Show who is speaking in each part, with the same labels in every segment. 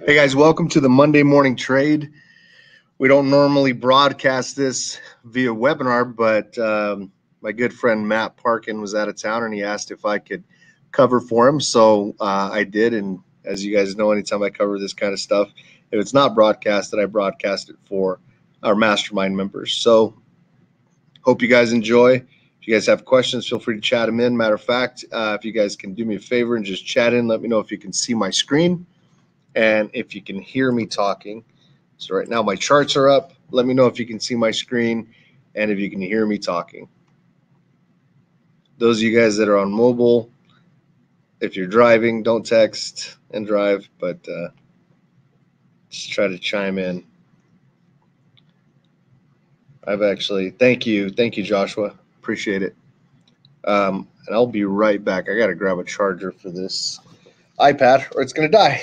Speaker 1: Hey guys, welcome to the Monday Morning Trade. We don't normally broadcast this via webinar, but my good friend Matt Parkin was out of town and he asked if I could cover for him. So I did. And as you guys know, anytime I cover this kind of stuff, if it's not broadcasted, I broadcast it for our mastermind members. So hope you guys enjoy. If you guys have questions, feel free to chat them in. Matter of fact, if you guys can do me a favor and just chat in, let me know if you can see my screen. And if you can hear me talking. So right now my charts are up. Let me know if you can see my screen and if you can hear me talking. Those of you guys that are on mobile, if you're driving, don't text and drive, but just try to chime in. Thank you, Joshua. Appreciate it. And I'll be right back. I got to grab a charger for this iPad or it's going to die.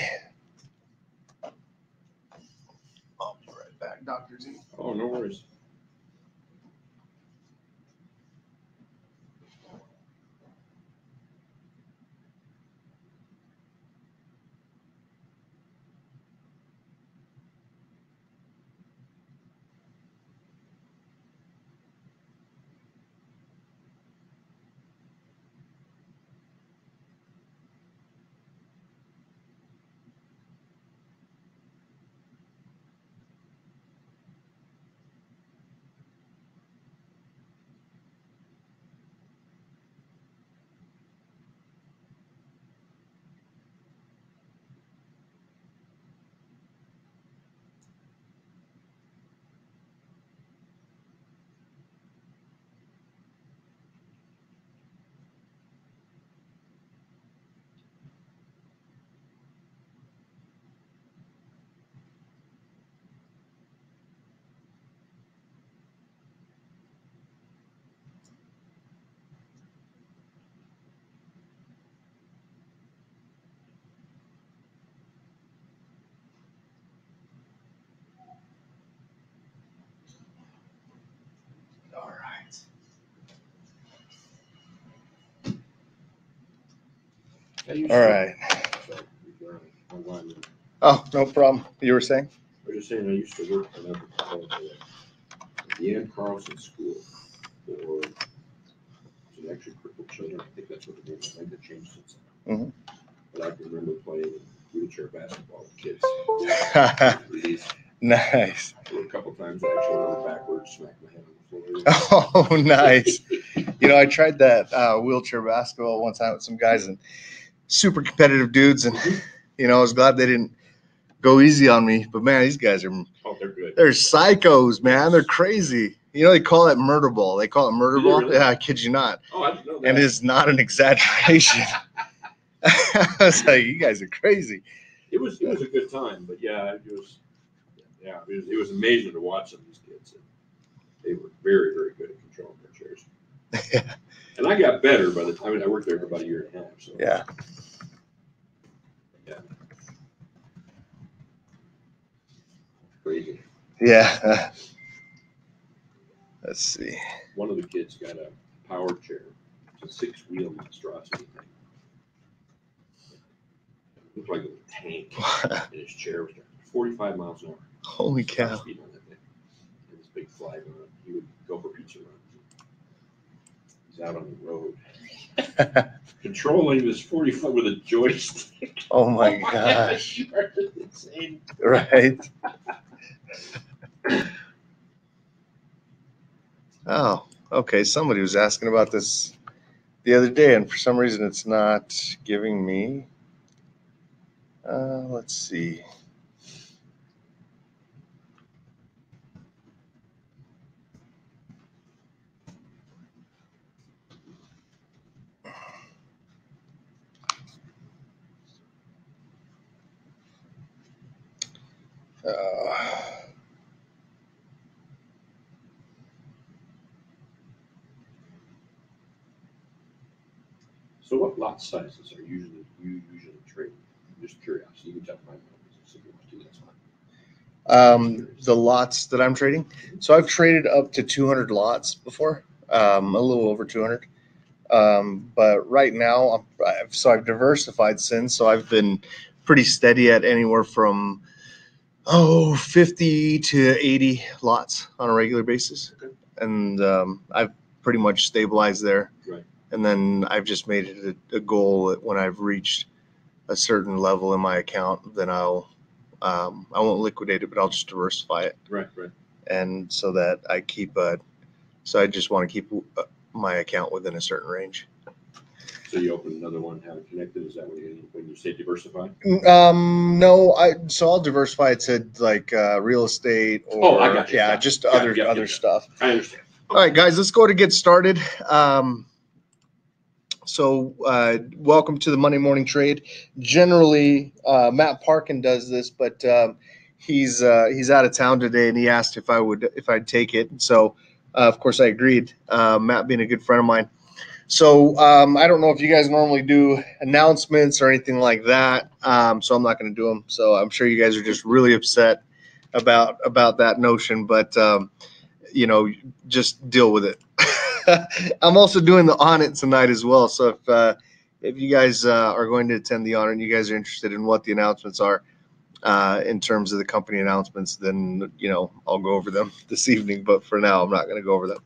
Speaker 1: Dr. Z.
Speaker 2: Oh, no worries.
Speaker 1: All right. All right. Oh, no problem. You were saying?
Speaker 2: I was just saying I used to work at the Ann Carlson School for actually crippled children. I think that's what the name is. I think it changed since then.
Speaker 1: Mm-hmm.
Speaker 2: But I can remember playing wheelchair basketball with kids.
Speaker 1: Nice.
Speaker 2: So a couple times I actually went backwards, smacked my head on the floor.
Speaker 1: Oh, nice. You know, I tried that wheelchair basketball one time with some guys and super competitive dudes. And, you know, I was glad they didn't go easy on me. But, man, these guys are
Speaker 2: they're good.
Speaker 1: They're psychos, man. They're crazy. You know, they call it murder ball. They call it murder ball.
Speaker 2: Really?
Speaker 1: Yeah, I kid you not.
Speaker 2: Oh, I didn't know that.
Speaker 1: And it's not an exaggeration. I was like, you guys are crazy.
Speaker 2: It was a good time, but yeah, it was amazing to watch some of these kids. And they were very, very good at controlling their chairs.
Speaker 1: Yeah.
Speaker 2: And I got better by the time I worked there for about a year and a half. So
Speaker 1: yeah.
Speaker 2: Crazy.
Speaker 1: Yeah. Let's see.
Speaker 2: One of the kids got a power chair. It's a 6-wheel monstrosity thing. It looked like a little tank. And his chair was driving 45 miles an hour.
Speaker 1: Holy cow.
Speaker 2: Speed on that thing. And this big flag on it. He would go for pizza runs. He's out on the road. Controlling this 45 with a joystick.
Speaker 1: Oh my gosh.
Speaker 2: You are insane.
Speaker 1: Right. Oh, okay. Somebody was asking about this the other day, and for some reason it's not giving me. Let's see.
Speaker 2: So what lot sizes are you usually trading? I'm just curious. You can tell my numbers if you want to. That's fine.
Speaker 1: The lots that I'm trading. So I've traded up to 200 lots before, a little over 200. But right now, I've diversified since. So I've been pretty steady at anywhere from 50 to 80 lots on a regular basis.
Speaker 2: Okay.
Speaker 1: And I've pretty much stabilized there.
Speaker 2: Right.
Speaker 1: And then I've just made it a goal that when I've reached a certain level in my account, then I won't liquidate it, but I'll just diversify it.
Speaker 2: Right.
Speaker 1: And so that I keep so I just want to keep my account within a certain range.
Speaker 2: So you open another one, have it connected. Is that when you say diversify?
Speaker 1: No, so I'll diversify it to like real estate or
Speaker 2: I got you.
Speaker 1: yeah, just other stuff.
Speaker 2: I understand.
Speaker 1: All right, guys, let's go to get started. So welcome to the Monday Morning Trade. Generally, Matt Parkin does this, but he's out of town today, and he asked if I'd take it. So of course I agreed. Matt being a good friend of mine. So I don't know if you guys normally do announcements or anything like that. So I'm not going to do them. So I'm sure you guys are just really upset about that notion, but just deal with it. I'm also doing the audit tonight as well. So if you guys are going to attend the audit and you guys are interested in what the announcements are in terms of the company announcements, then I'll go over them this evening. But for now, I'm not going to go over them.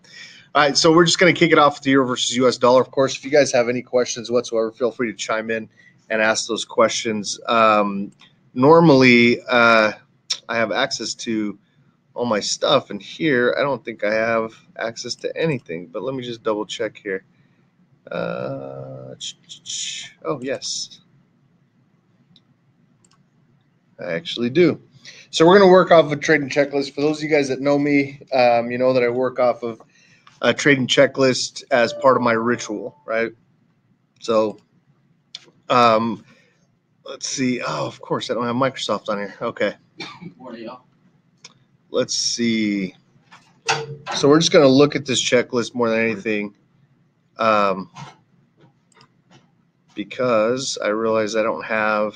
Speaker 1: All right, so we're just going to kick it off with the euro versus U.S. dollar. Of course, if you guys have any questions whatsoever, feel free to chime in and ask those questions. Normally, I have access to all my stuff, and here I don't think I have access to anything. But let me just double check here. Oh, yes. I actually do. So we're going to work off a trading checklist. For those of you guys that know me, you know that I work off of a trading checklist as part of my ritual, right? So let's see. Oh, of course, I don't have Microsoft on here. Okay.
Speaker 3: Morning, y'all.
Speaker 1: Let's see. So we're just going to look at this checklist more than anything because I realize I don't have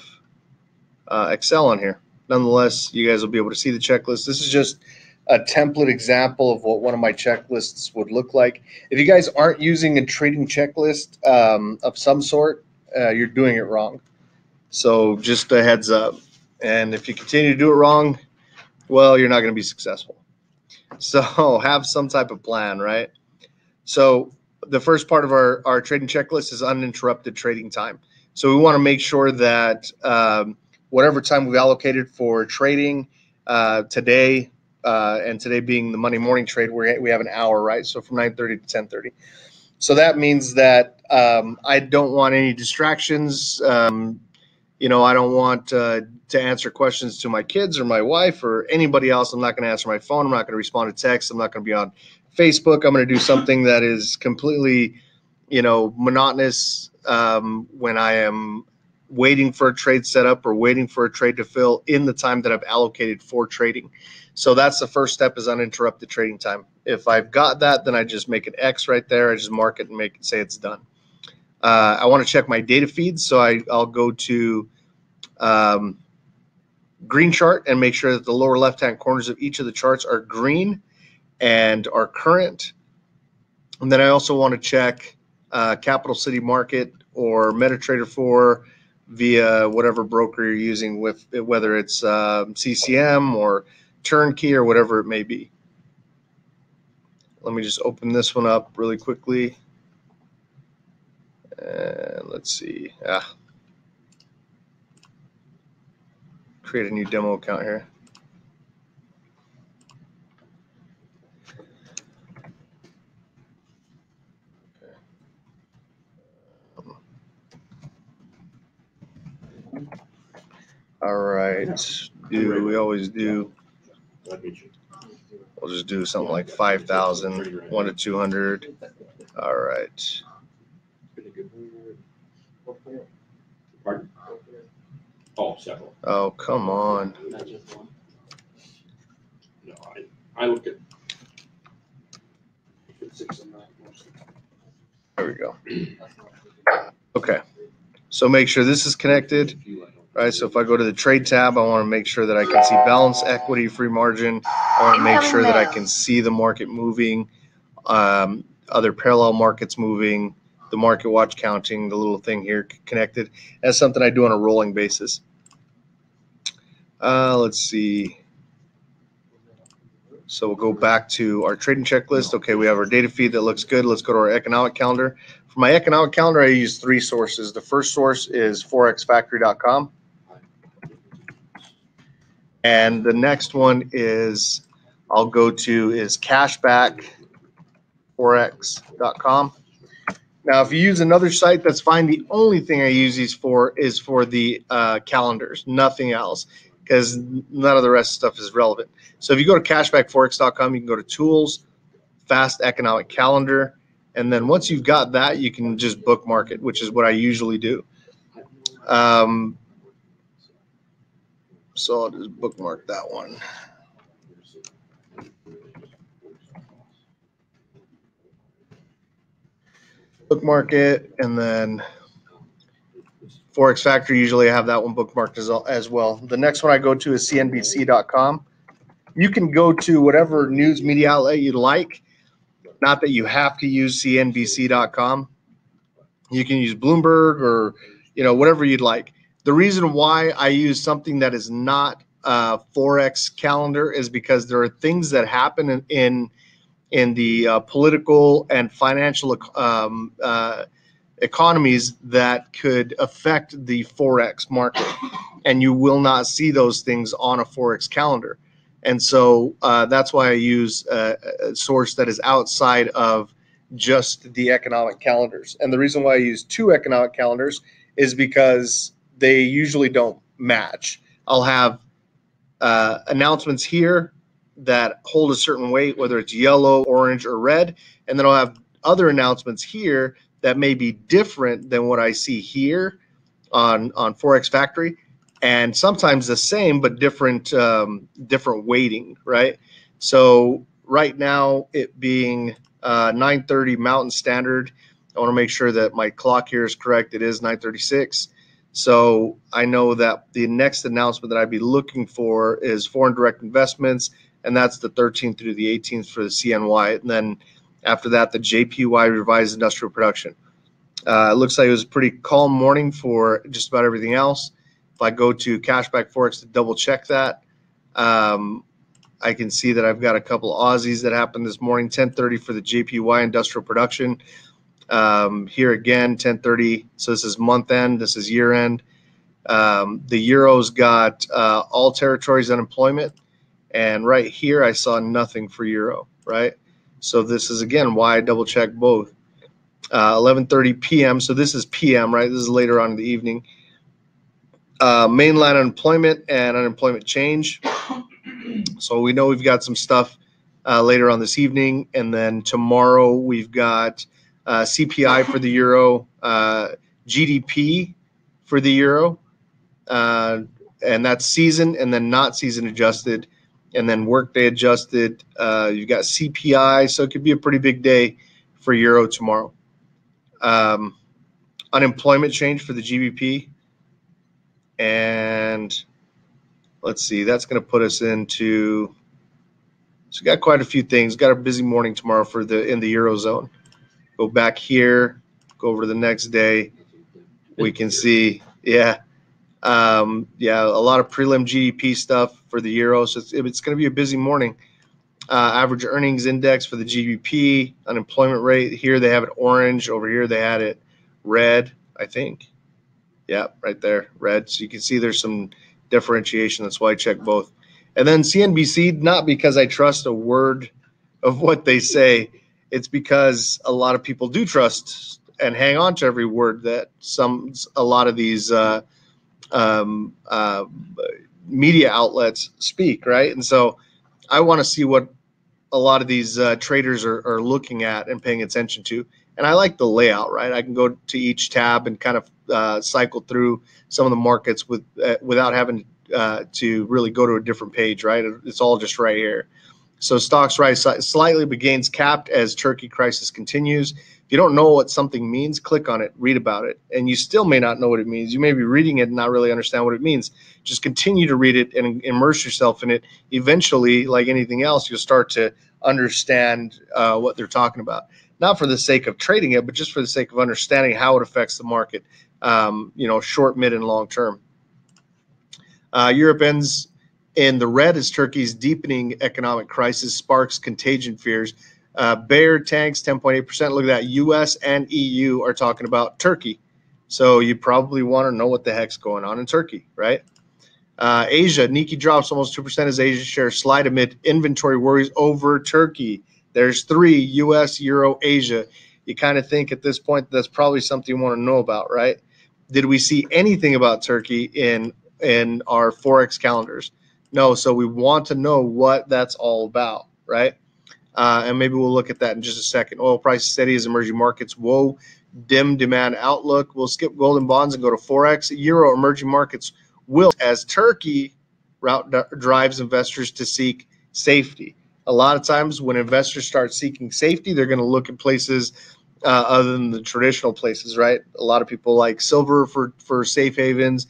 Speaker 1: Excel on here. Nonetheless, you guys will be able to see the checklist. This is just a template example of what one of my checklists would look like. If you guys aren't using a trading checklist of some sort, you're doing it wrong. So just a heads up. And if you continue to do it wrong, well, you're not going to be successful. So have some type of plan, right? So the first part of our trading checklist is uninterrupted trading time. So we want to make sure that whatever time we've allocated for trading today, and today being the Monday morning trade, we have an hour, right? So from 9:30 to 10:30. So that means that I don't want any distractions. I don't want to answer questions to my kids or my wife or anybody else. I'm not going to answer my phone. I'm not going to respond to text. I'm not going to be on Facebook. I'm going to do something that is completely, monotonous when I am waiting for a trade setup or waiting for a trade to fill in the time that I've allocated for trading. So that's the first step, is uninterrupted trading time. If I've got that, then I just make an X right there. I just mark it and say it's done. I want to check my data feeds, so I'll go to green chart and make sure that the lower left-hand corners of each of the charts are green and are current. And then I also want to check Capital City Market or MetaTrader 4 via whatever broker you're using, with whether it's CCM or Turnkey or whatever it may be. Let me just open this one up really quickly. And let's see. Create a new demo account here. All right. We always do. We'll just do something like 5,000, 1 to 200. All right.
Speaker 2: Pardon? Oh, several.
Speaker 1: Oh, come on.
Speaker 3: Not just one.
Speaker 2: No, I look at
Speaker 3: 6 and 9 mostly.
Speaker 1: There we go.
Speaker 3: That's not-
Speaker 1: Okay. So make sure this is connected. Right, so if I go to the trade tab, I want to make sure that I can see balance, equity, free margin. I want to make sure that I can see the market moving, other parallel markets moving, the market watch counting, the little thing here connected. That's something I do on a rolling basis. Let's see. So we'll go back to our trading checklist. Okay, we have our data feed that looks good. Let's go to our economic calendar. For my economic calendar, I use 3 sources. The first source is forexfactory.com. And the next one is I'll go to is cashbackforex.com. Now, if you use another site, that's fine. The only thing I use these for is for the calendars, nothing else, because none of the rest of stuff is relevant. So if you go to cashbackforex.com, you can go to Tools, Fast Economic Calendar, and then once you've got that, you can just bookmark it, which is what I usually do. So I'll just bookmark that one. Bookmark it, and then Forex Factory, usually I have that one bookmarked as well. The next one I go to is cnbc.com. You can go to whatever news media outlet you like. Not that you have to use cnbc.com. You can use Bloomberg or whatever you'd like. The reason why I use something that is not Forex calendar is because there are things that happen in the political and financial economies that could affect the Forex market, and you will not see those things on a Forex calendar. And so that's why I use a source that is outside of just the economic calendars. And the reason why I use 2 economic calendars is because they usually don't match. I'll have announcements here that hold a certain weight, whether it's yellow, orange, or red. And then I'll have other announcements here that may be different than what I see here on Forex Factory, and sometimes the same but different weighting, right? So right now, it being 9:30 Mountain Standard, I want to make sure that my clock here is correct. It is 9:36. So I know that the next announcement that I'd be looking for is foreign direct investments, and that's the 13th through the 18th for the CNY. And then after that, the JPY revised industrial production. It looks like it was a pretty calm morning for just about everything else. If I go to Cashback Forex to double check that, I can see that I've got a couple Aussies that happened this morning. 10:30 for the JPY industrial production. Here again, 10:30. So this is month end. This is year end. The Euro's got all territories unemployment. And right here, I saw nothing for Euro, right? So this is, again, why I double check both. 11:30 p.m. So this is p.m., right? This is later on in the evening. Mainland unemployment and unemployment change. So we know we've got some stuff later on this evening. And then tomorrow we've got CPI for the Euro, GDP for the Euro, and that's season and then not season adjusted, and then workday adjusted. You've got CPI, so it could be a pretty big day for Euro tomorrow. Unemployment change for the GBP, and let's see, that's going to put us into. So we got quite a few things. Got a busy morning tomorrow in the Eurozone. Go back here, go over to the next day. We can see, a lot of prelim GDP stuff for the Euro. So it's going to be a busy morning. Average earnings index for the GBP, unemployment rate. Here they have it orange. Over here they had it red, I think. Yeah, right there, red. So you can see there's some differentiation. That's why I check both. And then CNBC, not because I trust a word of what they say. It's because a lot of people do trust and hang on to every word that a lot of these media outlets speak, right? And so I want to see what a lot of these traders are looking at and paying attention to. And I like the layout, right? I can go to each tab and kind of cycle through some of the markets without having to really go to a different page, right? It's all just right here. So stocks rise slightly but gains capped as Turkey crisis continues. If you don't know what something means, click on it, read about it. And you still may not know what it means. You may be reading it and not really understand what it means. Just continue to read it and immerse yourself in it. Eventually, like anything else, you'll start to understand what they're talking about. Not for the sake of trading it, but just for the sake of understanding how it affects the market, short, mid, and long term. Europe ends In the red is Turkey's deepening economic crisis sparks contagion fears. Bayer tanks 10.8%. Look at that. U.S. and EU are talking about Turkey. So you probably want to know what the heck's going on in Turkey, right? Asia, Nikkei drops almost 2% as Asia shares slide amid inventory worries over Turkey. There's 3, U.S., Euro, Asia. You kind of think at this point that's probably something you want to know about, right? Did we see anything about Turkey in our Forex calendars? No, so we want to know what that's all about, right? And maybe we'll look at that in just a second. Oil prices steady as emerging markets. Whoa, dim demand outlook. We'll skip gold and bonds and go to Forex. Euro emerging markets will, as Turkey drives investors to seek safety. A lot of times when investors start seeking safety, they're going to look at places other than the traditional places, right? A lot of people like silver for safe havens,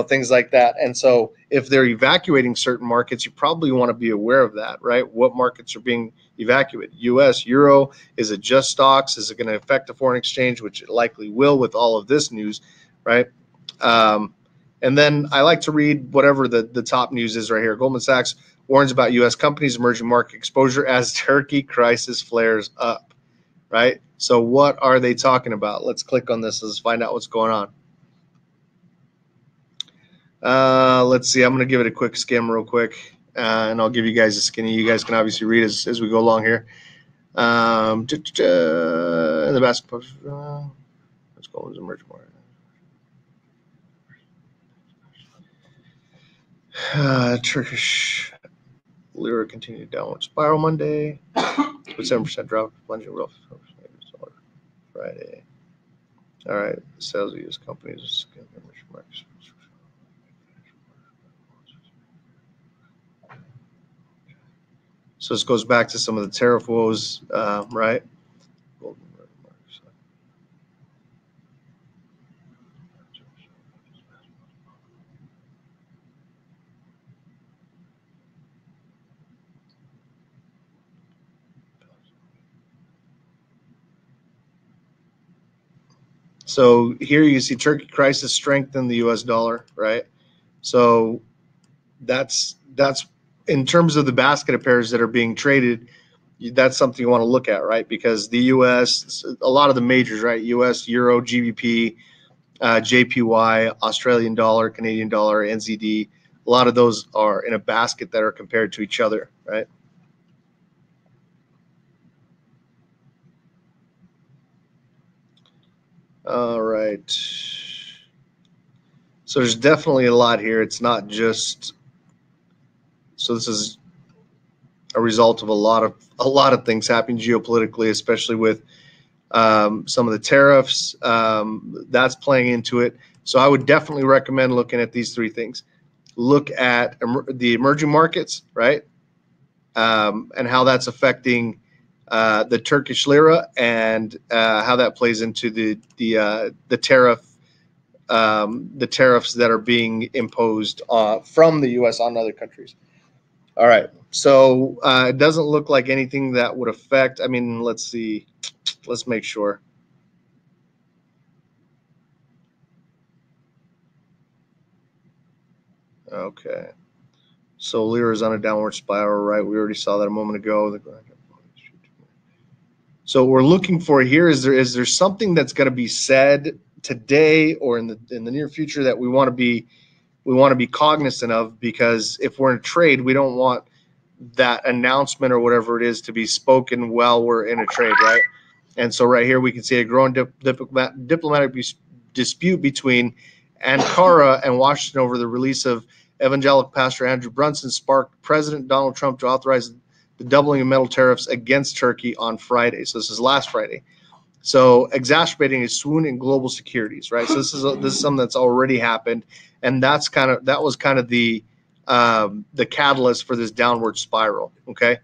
Speaker 1: things like that. And so if they're evacuating certain markets, you probably want to be aware of that, right? What markets are being evacuated? US, Euro, is it just stocks? Is it going to affect the foreign exchange, which it likely will with all of this news, right? And then I like to read whatever the top news is right here. Goldman Sachs warns about U.S. companies' emerging market exposure as Turkey crisis flares up, right? So what are they talking about? Let's click on this. Let's find out what's going on. Let's see. I'm going to give it a quick skim real quick, and I'll give you guys a skinny. You guys can obviously read as we go along here. The basketball. Let's go with emerging market. Turkish lira continued downward spiral Monday with 7% drop, plunging real Friday. All right, sales of U.S. companies. So this goes back to some of the tariff woes, right? So here you see Turkey crisis strengthen the U.S. dollar, right? So that's in terms of the basket of pairs that are being traded, that's something you want to look at, right? Because the U.S., a lot of the majors, right? U.S., Euro, GBP, JPY, Australian dollar, Canadian dollar, NZD, a lot of those are in a basket that are compared to each other, right? All right. So there's definitely a lot here. It's not just, so this is a result of a lot of things happening geopolitically, especially with some of the tariffs. That's playing into it. So I would definitely recommend looking at these 3 things. Look at the emerging markets, right? And how that's affecting the Turkish lira and how that plays into the tariffs that are being imposed from the U.S. on other countries. All right, so it doesn't look like anything that would affect. I mean, let's see. Let's make sure. Okay, so lira is on a downward spiral, right? We already saw that a moment ago. So what we're looking for here is there something that's going to be said today or in the near future that we want to be cognizant of, because if we're in a trade, we don't want that announcement or whatever it is to be spoken while we're in a trade, right? And so right here we can see a growing diplomatic dispute between Ankara and Washington over the release of evangelical pastor Andrew Brunson sparked President Donald Trump to authorize the doubling of metal tariffs against Turkey on Friday. So this is last Friday. So exacerbating a swoon in global securities, right? So this is something that's already happened, and that was kind of the catalyst for this downward spiral. Okay,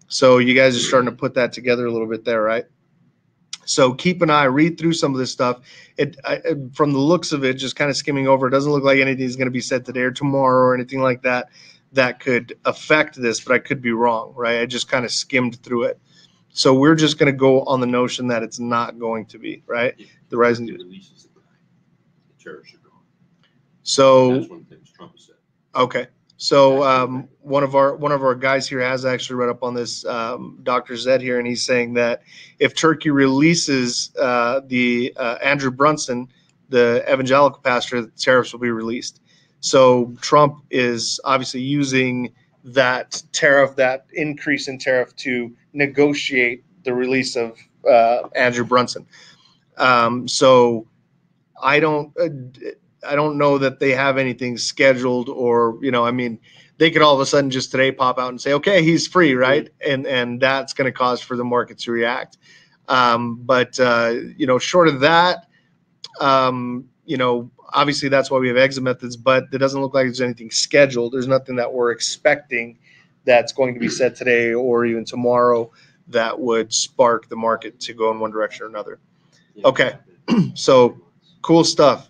Speaker 1: so you guys are starting to put that together a little bit there, right? So keep an eye, read through some of this stuff. From the looks of it, just kind of skimming over, it doesn't look like anything is going to be said today or tomorrow or anything like that could affect this, but I could be wrong, right? I just kind of skimmed through it. So we're just going to go on the notion that it's not going to be, right? The rising
Speaker 2: releases the tariffs are gone.
Speaker 1: So
Speaker 2: that's one of the things Trump has said.
Speaker 1: Okay. So one of our guys here has actually read up on this, Dr. Zed here, and he's saying that if Turkey releases the Andrew Brunson, the evangelical pastor, the tariffs will be released. So Trump is obviously using that tariff, that increase in tariff, to negotiate the release of Andrew Brunson. So I don't know that they have anything scheduled, or I mean, they could all of a sudden just today pop out and say, okay, he's free, right? And that's going to cause for the market to react. But short of that, obviously that's why we have exit methods, but it doesn't look like there's anything scheduled. There's nothing that we're expecting that's going to be said today or even tomorrow that would spark the market to go in one direction or another. Okay, so cool stuff.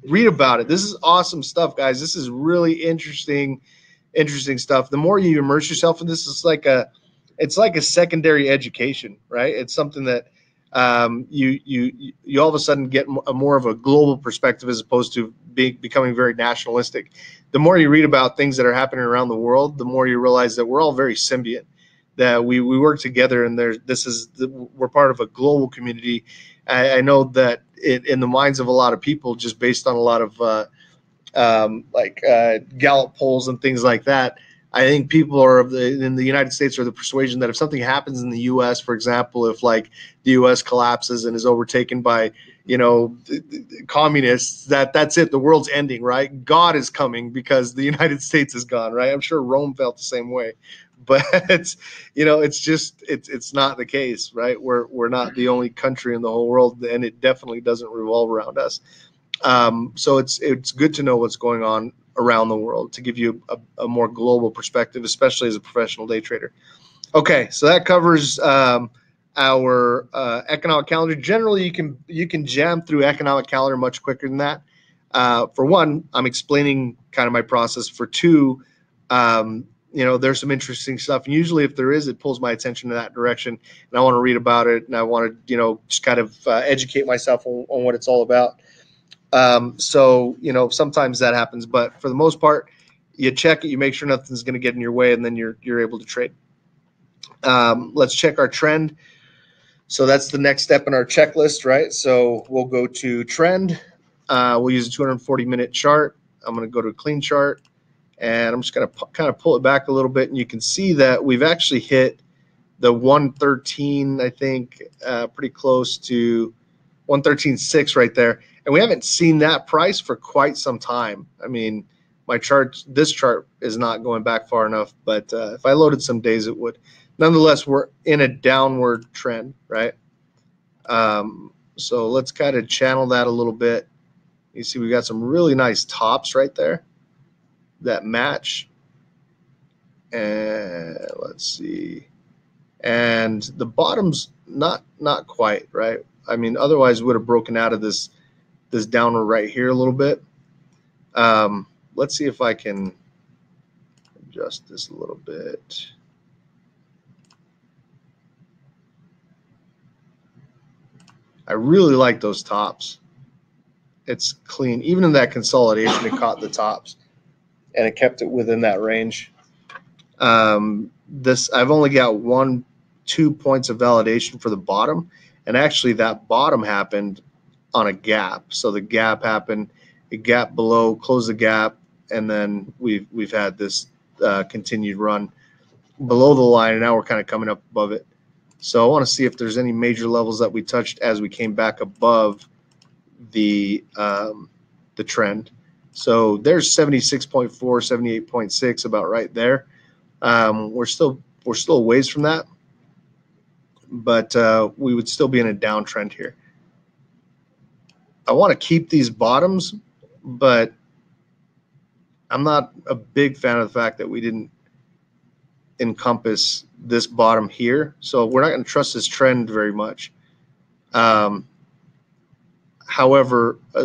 Speaker 1: Read about it. This is awesome stuff, guys. This is really interesting stuff. The more you immerse yourself in this, it's like a secondary education, right? It's something that you all of a sudden get a more of a global perspective as opposed to becoming very nationalistic. The more you read about things that are happening around the world, the more you realize that we're all very symbiont, that we work together, and we're part of a global community. I know that in the minds of a lot of people, just based on a lot of Gallup polls and things like that, I think people in the United States are the persuasion that if something happens in the U.S., for example, if like the U.S. collapses and is overtaken by communists, that's it. The world's ending, right? God is coming because the United States is gone, right? I'm sure Rome felt the same way, but it's not the case, right? We're not the only country in the whole world, and it definitely doesn't revolve around us. So it's good to know what's going on around the world to give you a more global perspective, especially as a professional day trader. Okay, so that covers our economic calendar. Generally, you can jam through economic calendar much quicker than that. For one, I'm explaining kind of my process. For two, there's some interesting stuff. And usually if there is, it pulls my attention in that direction, and I want to read about it, and I want to, just kind of educate myself on what it's all about. So sometimes that happens, but for the most part, you check it, you make sure nothing's going to get in your way, and then you're able to trade. Let's check our trend. So that's the next step in our checklist, right? So we'll go to trend. We'll use a 240-minute chart. I'm going to go to a clean chart, and I'm just going to kind of pull it back a little bit, and you can see that we've actually hit the 113, I think, pretty close to 113.6 right there. And we haven't seen that price for quite some time. I mean, this chart is not going back far enough, but if I loaded some days, it would. Nonetheless, we're in a downward trend, right? So let's kind of channel that a little bit. You see we got some really nice tops right there that match. And let's see. And the bottom's not quite, right? I mean, otherwise would have broken out of this downward right here a little bit. Let's see if I can adjust this a little bit. I really like those tops. It's clean. Even in that consolidation, it caught the tops, and it kept it within that range. I've only got 1-2 points of validation for the bottom, and actually that bottom happened on a gap. So the gap happened, a gap below, close the gap, and then we've had this continued run below the line, and now we're kind of coming up above it. So I want to see if there's any major levels that we touched as we came back above the trend. So there's 76.4, 78.6, about right there. We're still a ways from that, but we would still be in a downtrend here. I want to keep these bottoms, but I'm not a big fan of the fact that we didn't encompass this bottom here. So we're not going to trust this trend very much. However,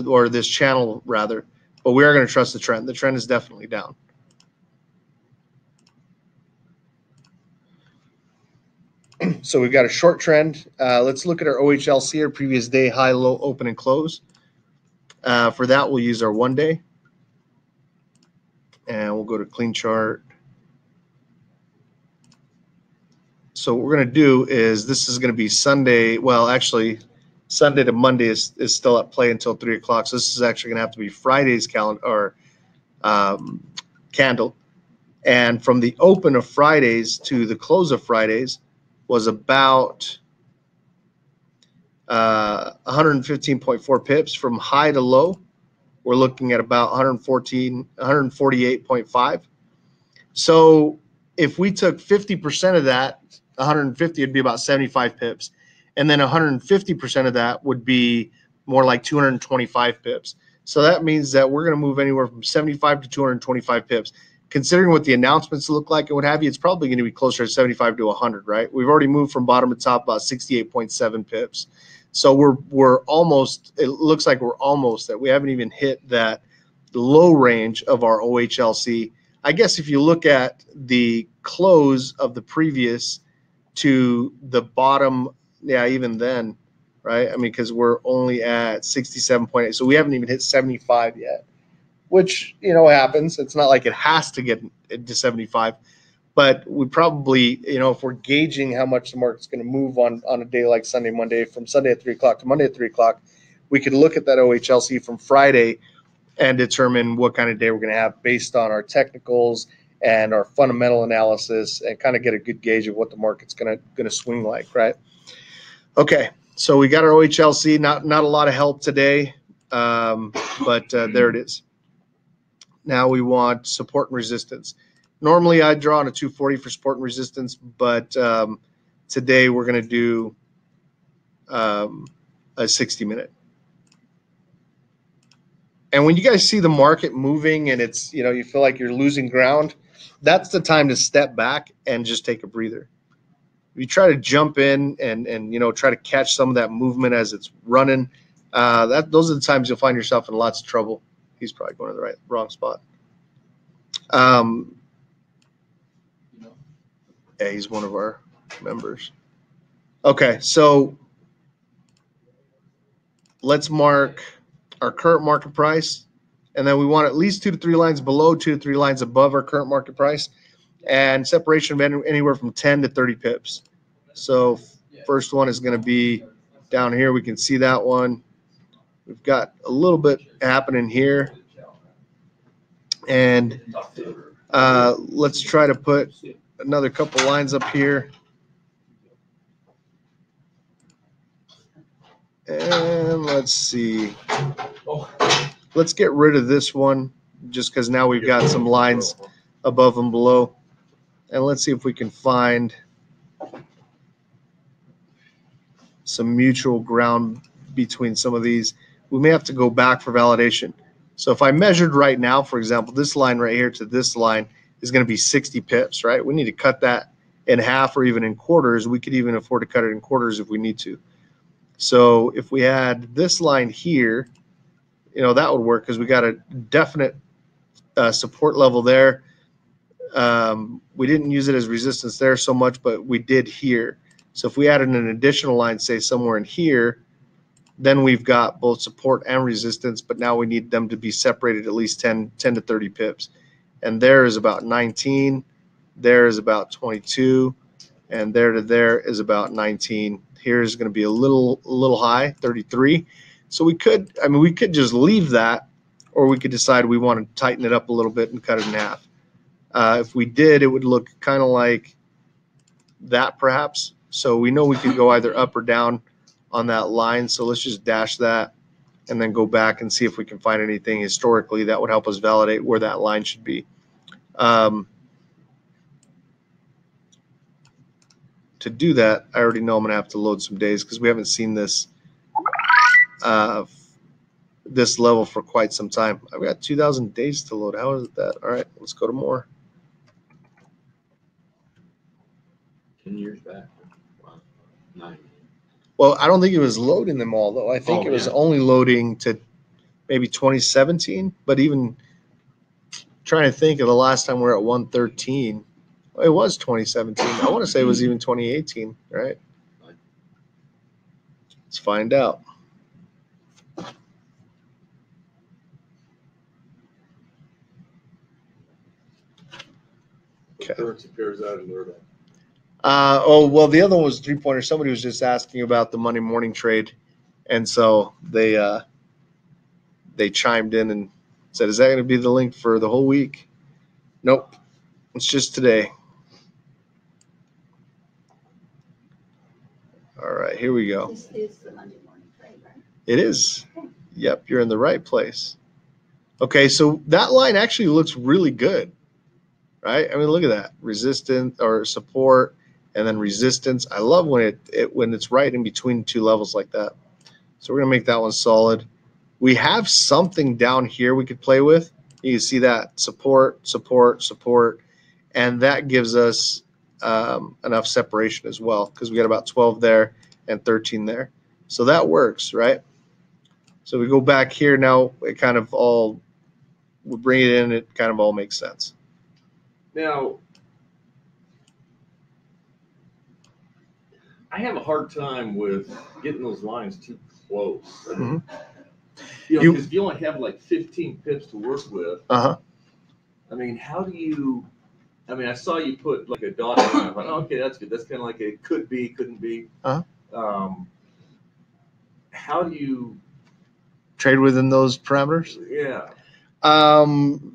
Speaker 1: or this channel rather, but we are going to trust the trend. The trend is definitely down. So we've got a short trend. Let's look at our OHLC, our previous day, high, low, open, and close. For that, we'll use our 1 day. And we'll go to clean chart. So what we're going to do is this is going to be Sunday. Well, actually, Sunday to Monday is still at play until 3 o'clock. So this is actually going to have to be Friday's calendar or candle. And from the open of Fridays to the close of Fridays was about 115.4 pips. From high to low, we're looking at about 148.5. So if we took 50% of that, 150 would be about 75 pips. And then 150% of that would be more like 225 pips. So that means that we're going to move anywhere from 75 to 225 pips. Considering what the announcements look like and what have you, it's probably going to be closer to 75 to 100, right? We've already moved from bottom to top about 68.7 pips. So we're almost, it looks like we're almost that. We haven't even hit that low range of our OHLC. I guess if you look at the close of the previous to the bottom, yeah, even then, right? I mean, because we're only at 67.8, so we haven't even hit 75 yet, which, happens. It's not like it has to get to 75, but we probably, if we're gauging how much the market's going to move on a day like Sunday, Monday, from Sunday at 3 o'clock to Monday at 3 o'clock, we could look at that OHLC from Friday and determine what kind of day we're going to have based on our technicals and our fundamental analysis, and kind of get a good gauge of what the market's going to swing like, right? Okay, so we got our OHLC. Not a lot of help today, but there it is. Now we want support and resistance. Normally I draw on a 240 for support and resistance, but today we're going to do a 60-minute. And when you guys see the market moving and it's, you feel like you're losing ground, that's the time to step back and just take a breather. If you try to jump in and try to catch some of that movement as it's running, those are the times you'll find yourself in lots of trouble. He's probably going to the wrong spot. Yeah, he's one of our members. Okay, so let's mark our current market price, and then we want at least 2 to 3 lines below, 2 to 3 lines above our current market price, and separation of anywhere from 10 to 30 pips. So first one is going to be down here. We can see that one. We've got a little bit happening here, and let's try to put another couple lines up here. And let's see. Let's get rid of this one just because now we've got some lines above and below. And let's see if we can find some mutual ground between some of these. We may have to go back for validation. So if I measured right now, for example, this line right here to this line is going to be 60 pips, right? We need to cut that in half or even in quarters. We could even afford to cut it in quarters if we need to. So if we had this line here, that would work because we got a definite support level there. We didn't use it as resistance there so much, but we did here. So if we added an additional line, say somewhere in here, then we've got both support and resistance, but now we need them to be separated at least 10 to 30 pips. And there is about 19, there is about 22, and there to there is about 19. Here is going to be a little high, 33. So we could just leave that, or we could decide we want to tighten it up a little bit and cut it in half. If we did, it would look kind of like that perhaps. So we know we could go either up or down on that line. So let's just dash that and then go back and see if we can find anything historically that would help us validate where that line should be. To do that, I already know I'm going to have to load some days because we haven't seen this this level for quite some time. I've got 2,000 days to load. How is that? All right, let's go to more.
Speaker 2: 10 years back. Wow. 9.
Speaker 1: Well, I don't think it was loading them all, though. I think it was only loading to maybe 2017, but even trying to think of the last time we were at 113. It was 2017. I want to say it was even 2018, right? Let's find out. Okay.
Speaker 2: Currency pairs out in there.
Speaker 1: Oh, well, the other one was 3-pointer. Somebody was just asking about the Monday morning trade. And so they chimed in and said, is that going to be the link for the whole week? Nope. It's just today. All right, here we go.
Speaker 4: This is the Monday morning trade, right?
Speaker 1: It is. Yep, you're in the right place. Okay, so that line actually looks really good, right? I mean, look at that. Resistance or support and then resistance. I love when when it's right in between two levels like that. So we're going to make that one solid. We have something down here we could play with. You can see that support, support, support, and that gives us enough separation as well because we got about 12 there and 13 there. So that works, right? So we go back here now, it kind of all, we bring it in, it kind of all makes sense.
Speaker 2: Now, I have a hard time with getting those lines too close.
Speaker 1: Mhm.
Speaker 2: Because if you only have like 15 pips to work with,
Speaker 1: Uh-huh.
Speaker 2: I mean, how do you? I mean, I saw you put like a dot line. I thought, oh, okay, that's good. That's kind of like a could be, couldn't be.
Speaker 1: Uh-huh.
Speaker 2: How do you
Speaker 1: Trade within those parameters?
Speaker 2: Yeah.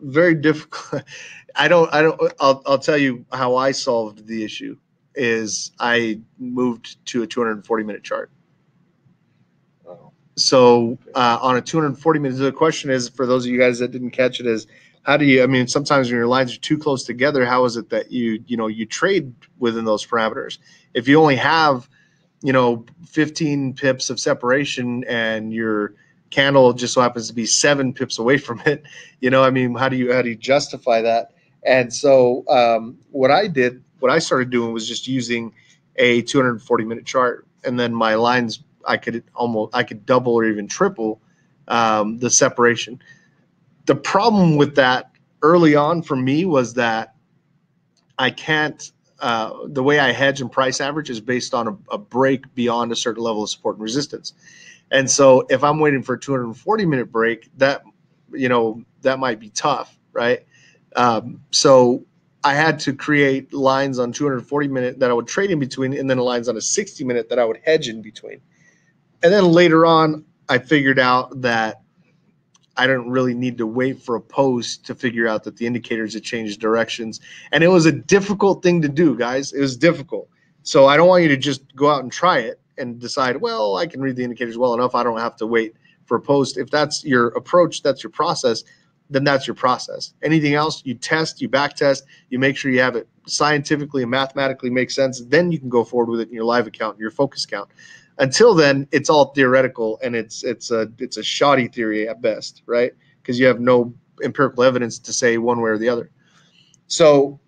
Speaker 1: Very difficult. I'll tell you how I solved the issue is I moved to a 240-minute chart.
Speaker 2: Oh.
Speaker 1: So on a 240 minutes, the question is for those of you guys that didn't catch it is how do you? I mean, sometimes when your lines are too close together, how is it that you trade within those parameters? If you only have 15 pips of separation and your candle just so happens to be 7 pips away from it, I mean, how do you justify that? And so what I started doing was just using a 240-minute chart, and then my lines I could double or even triple the separation. The problem with that early on for me was that I can't. The way I hedge and price average is based on a break beyond a certain level of support and resistance. And so if I'm waiting for a 240-minute break, that might be tough, right? So I had to create lines on 240-minute that I would trade in between, and then lines on a 60-minute that I would hedge in between. And then later on, I figured out that I didn't really need to wait for a post to figure out that the indicators had changed directions. And it was a difficult thing to do, guys. It was difficult. So I don't want you to just go out and try it and decide, well, I can read the indicators well enough. I don't have to wait for a post. If that's your approach, that's your process, then that's your process. Anything else, you test, you back test, you make sure you have it scientifically and mathematically makes sense. Then you can go forward with it in your live account, your focus account. Until then, it's all theoretical, and it's a shoddy theory at best, right? Because you have no empirical evidence to say one way or the other. So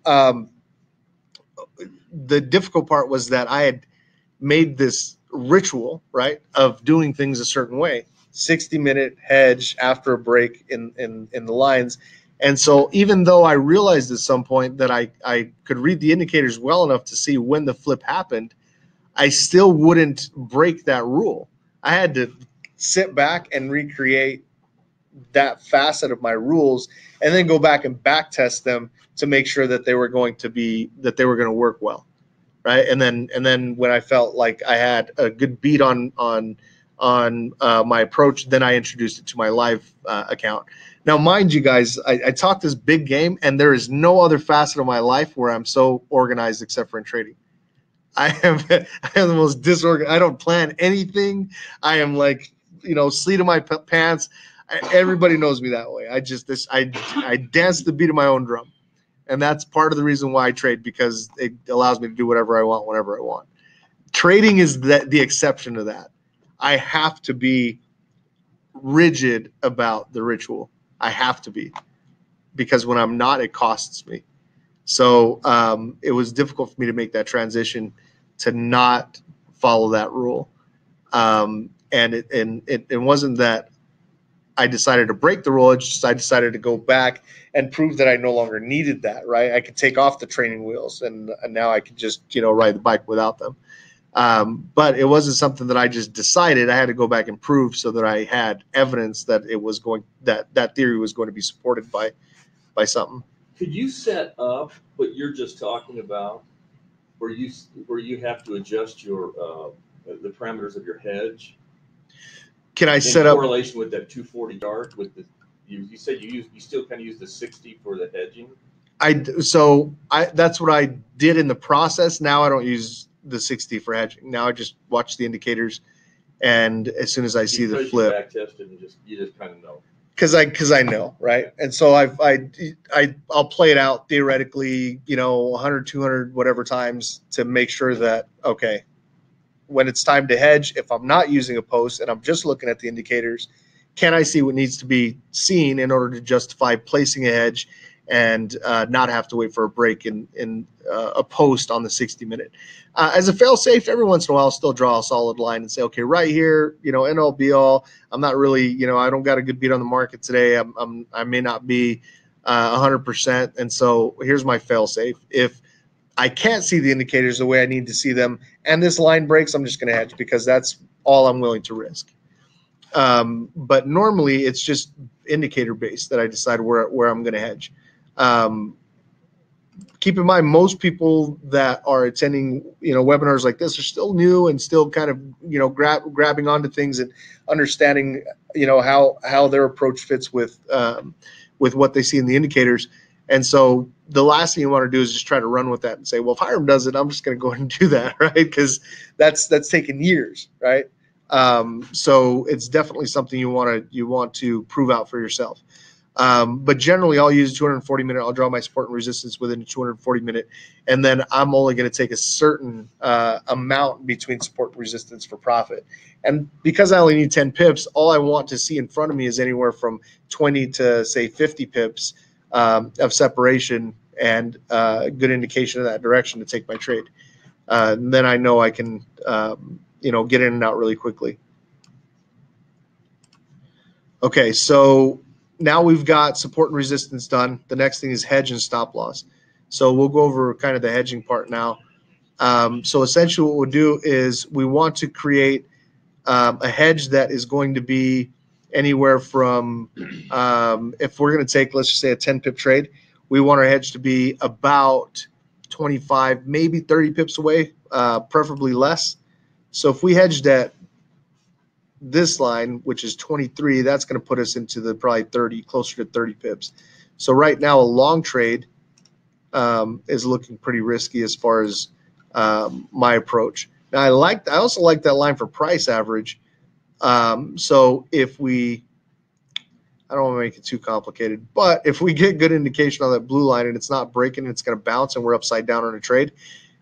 Speaker 1: the difficult part was that I had made this ritual, right, of doing things a certain way. 60-minute hedge after a break in the lines. And so even though I realized at some point that I could read the indicators well enough to see when the flip happened, I still wouldn't break that rule. I had to sit back and recreate that facet of my rules and then go back and back test them to make sure that they were going to work well. Right. And then when I felt like I had a good beat on my approach, then I introduced it to my live account. Now, mind you guys, I talk this big game, and there is no other facet of my life where I'm so organized except for in trading. I am the most disorganized. I don't plan anything. I am like, sleet in my pants. Everybody knows me that way. I dance the beat of my own drum. And that's part of the reason why I trade, because it allows me to do whatever I want, whenever I want. Trading is the exception to that. I have to be rigid about the ritual. I have to be, because when I'm not, it costs me. So it was difficult for me to make that transition to not follow that rule. And it wasn't that I decided to break the rule. It's just I decided to go back and prove that I no longer needed that, right? I could take off the training wheels, and now I could just, ride the bike without them. But it wasn't something that I just decided. I had to go back and prove so that I had evidence that that theory was going to be supported by something.
Speaker 5: Could you set up what you're just talking about, where you have to adjust your the parameters of your hedge
Speaker 1: Can I
Speaker 5: in
Speaker 1: set up?
Speaker 5: correlation with that 240 yard with the you said you still kind of use the 60 for the hedging?
Speaker 1: That's what I did in the process. Now I don't use the 60 for hedging. Now I just watch the indicators, and as soon as I see the
Speaker 5: Because you
Speaker 1: flip,
Speaker 5: back tested and you just kind of know.
Speaker 1: because I know, right? And so I'll play it out theoretically, 100, 200, whatever times to make sure that, okay, when it's time to hedge, if I'm not using a post and I'm just looking at the indicators, can I see what needs to be seen in order to justify placing a hedge and not have to wait for a break in a post on the 60-minute? As a fail-safe, every once in a while, I'll still draw a solid line and say, okay, right here, end all be all. I'm not really, I don't got a good beat on the market today. I may not be 100%, and so here's my fail-safe. If I can't see the indicators the way I need to see them, and this line breaks, I'm just going to hedge because that's all I'm willing to risk. But normally, it's just indicator-based that I decide where I'm going to hedge. Keep in mind, most people that are attending, webinars like this are still new and still kind of, grabbing onto things and understanding, how their approach fits with what they see in the indicators. And so the last thing you want to do is just try to run with that and say, well, if Hiram does it, I'm just going to go ahead and do that, right? Because that's taken years, right? So it's definitely something you want to prove out for yourself. But generally, I'll use 240-minute. I'll draw my support and resistance within a 240-minute, and then I'm only going to take a certain amount between support and resistance for profit. And because I only need 10 pips, all I want to see in front of me is anywhere from 20 to, say, 50 pips of separation and good indication of that direction to take my trade. And then I know I can, get in and out really quickly. Okay, so now we've got support and resistance done. The next thing is hedge and stop loss. So we'll go over kind of the hedging part now. So essentially what we'll do is we want to create a hedge that is going to be anywhere from, if we're going to take, let's just say a 10 pip trade, we want our hedge to be about 25, maybe 30 pips away, preferably less. So if we hedged at this line, which is 23, that's going to put us into the probably 30, closer to 30 pips. So right now, a long trade is looking pretty risky as far as my approach. Now, I also like that line for price average. So if I don't want to make it too complicated, but if we get good indication on that blue line and it's not breaking, it's going to bounce and we're upside down on a trade,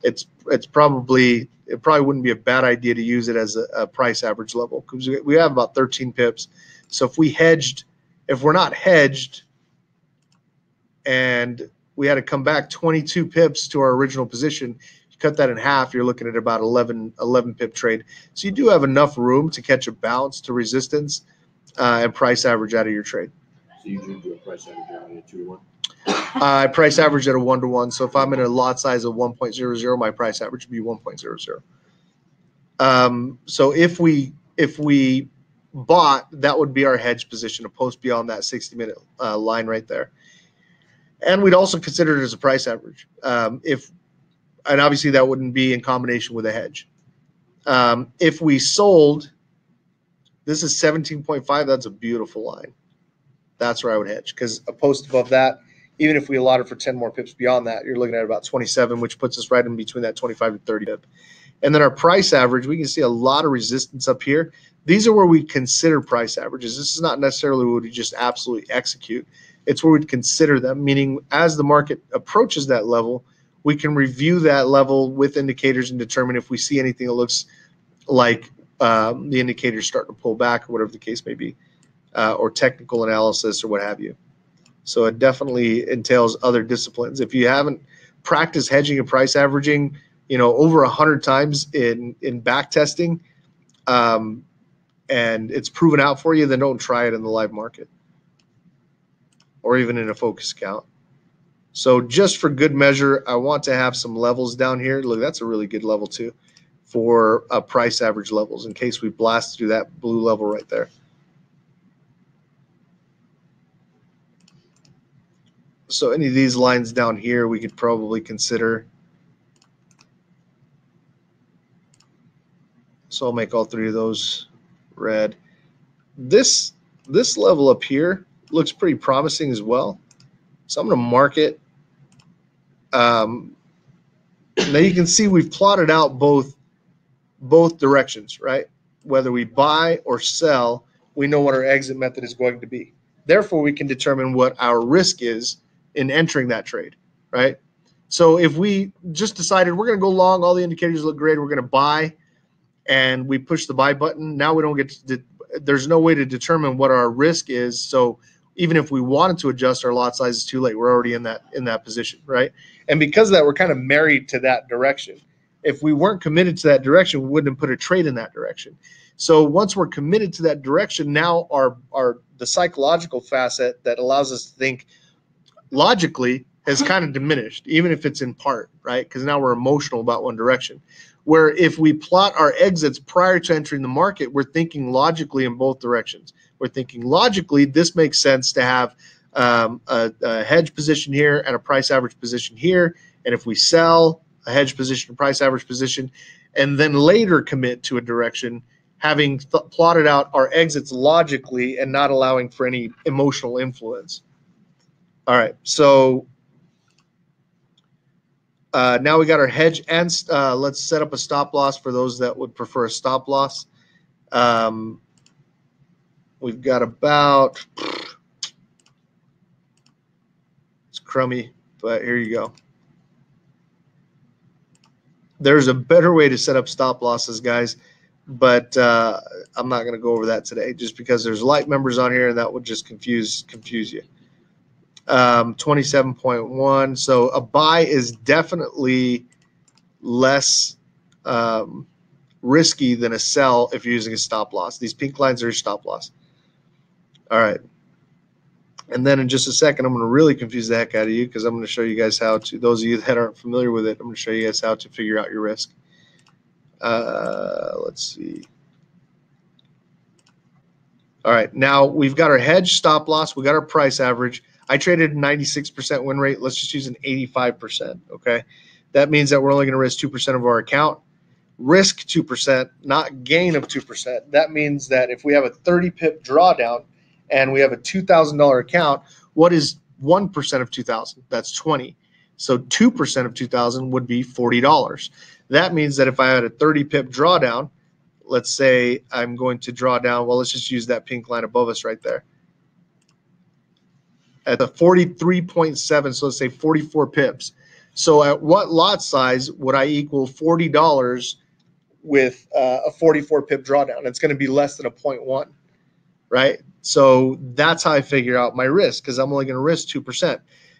Speaker 1: it probably wouldn't be a bad idea to use it as a price average level because we have about 13 pips. So if we're not hedged and we had to come back 22 pips to our original position, you cut that in half, you're looking at about 11 pip trade. So you do have enough room to catch a bounce to resistance and price average out of your trade.
Speaker 2: So you do a price average out of a 2-to-1?
Speaker 1: I price average at a 1-to-1. So if I'm in a lot size of 1.00, my price average would be 1.00. So if we bought, that would be our hedge position, a post beyond that 60-minute line right there. And we'd also consider it as a price average. And obviously that wouldn't be in combination with a hedge. If we sold, this is 17.5. That's a beautiful line. That's where I would hedge because a post above that, even if we allotted for 10 more pips beyond that, you're looking at about 27, which puts us right in between that 25 to 30 pip. And then our price average, we can see a lot of resistance up here. These are where we consider price averages. This is not necessarily what we just absolutely execute. It's where we'd consider them, meaning as the market approaches that level, we can review that level with indicators and determine if we see anything that looks like the indicators starting to pull back or whatever the case may be, or technical analysis or what have you. So it definitely entails other disciplines. If you haven't practiced hedging and price averaging, over 100 times in back testing, and it's proven out for you, then don't try it in the live market or even in a focus account. So just for good measure, I want to have some levels down here. Look, that's a really good level too for price average levels in case we blast through that blue level right there. So any of these lines down here, we could probably consider. So I'll make all three of those red. This level up here looks pretty promising as well. So I'm going to mark it. Now you can see we've plotted out both directions, right? Whether we buy or sell, we know what our exit method is going to be. Therefore, we can determine what our risk is in entering that trade, right? So if we just decided we're going to go long, all the indicators look great, we're going to buy, and we push the buy button, now we don't get to, there's no way to determine what our risk is. So even if we wanted to adjust our lot size, it's too late. We're already in that position, right? And because of that, we're kind of married to that direction. If we weren't committed to that direction, we wouldn't have put a trade in that direction. So once we're committed to that direction, now the psychological facet that allows us to think logically has kind of diminished, even if it's in part, right? Because now we're emotional about one direction. Where if we plot our exits prior to entering the market, we're thinking logically in both directions. We're thinking logically, this makes sense to have a hedge position here and a price average position here. And if we sell a hedge position, a price average position, and then later commit to a direction, having plotted out our exits logically and not allowing for any emotional influence. All right, so now we got our hedge, and let's set up a stop loss for those that would prefer a stop loss. We've got about, it's crummy, but here you go. There's a better way to set up stop losses, guys, but I'm not going to go over that today just because there's light members on here and that would just confuse you. 27.1. So a buy is definitely less risky than a sell if you're using a stop loss. These pink lines are your stop loss. All right. And then in just a second, I'm going to really confuse the heck out of you because I'm going to show you guys how to, those of you that aren't familiar with it, I'm going to show you guys how to figure out your risk. Let's see. All right. Now we've got our hedge stop loss. We got our price average. I traded 96% win rate. Let's just use an 85%. Okay. That means that we're only going to risk 2% of our account. Risk 2%, not gain of 2%. That means that if we have a 30 pip drawdown and we have a $2,000 account, what is 1% of 2,000? That's 20. So 2% of 2,000 would be $40. That means that if I had a 30 pip drawdown, let's say I'm going to draw down, well, let's just use that pink line above us right there. At the 43.7, so let's say 44 pips. So at what lot size would I equal $40 with a 44 pip drawdown? It's going to be less than a 0.1, right? So that's how I figure out my risk because I'm only going to risk 2%.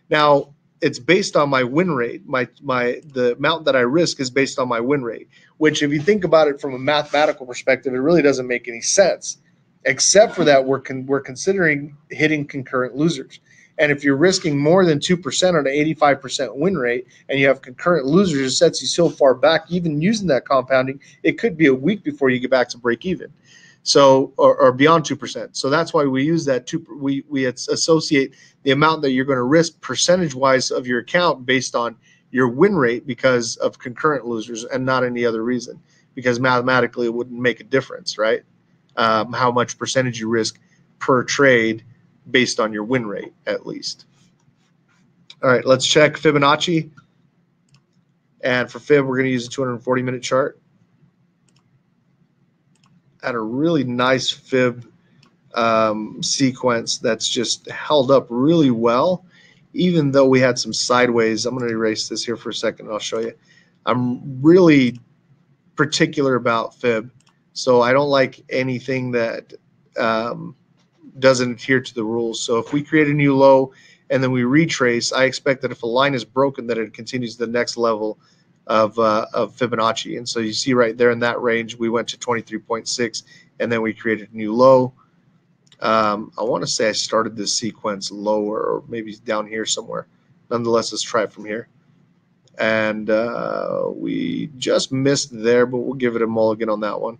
Speaker 1: Now, it's based on my win rate. The amount that I risk is based on my win rate, which if you think about it from a mathematical perspective, it really doesn't make any sense, except for that we're considering hitting concurrent losers. And if you're risking more than 2% on an 85% win rate and you have concurrent losers, it sets you so far back, even using that compounding, it could be a week before you get back to break even. So, or beyond 2%. So that's why we use that. We associate the amount that you're going to risk percentage-wise of your account based on your win rate because of concurrent losers and not any other reason. Because mathematically, it wouldn't make a difference, right? How much percentage you risk per trade based on your win rate, at least. All right, let's check Fibonacci. And for Fib, we're going to use a 240-minute chart. At a really nice Fib sequence that's just held up really well, even though we had some sideways. I'm going to erase this here for a second and I'll show you. I'm really particular about Fib, so I don't like anything that doesn't adhere to the rules. So if we create a new low and then we retrace, I expect that if a line is broken, that it continues to the next level of Fibonacci. And so you see right there in that range, we went to 23.6 and then we created a new low. I want to say I started this sequence lower or maybe down here somewhere. Nonetheless, let's try it from here. And we just missed there, but we'll give it a mulligan on that one.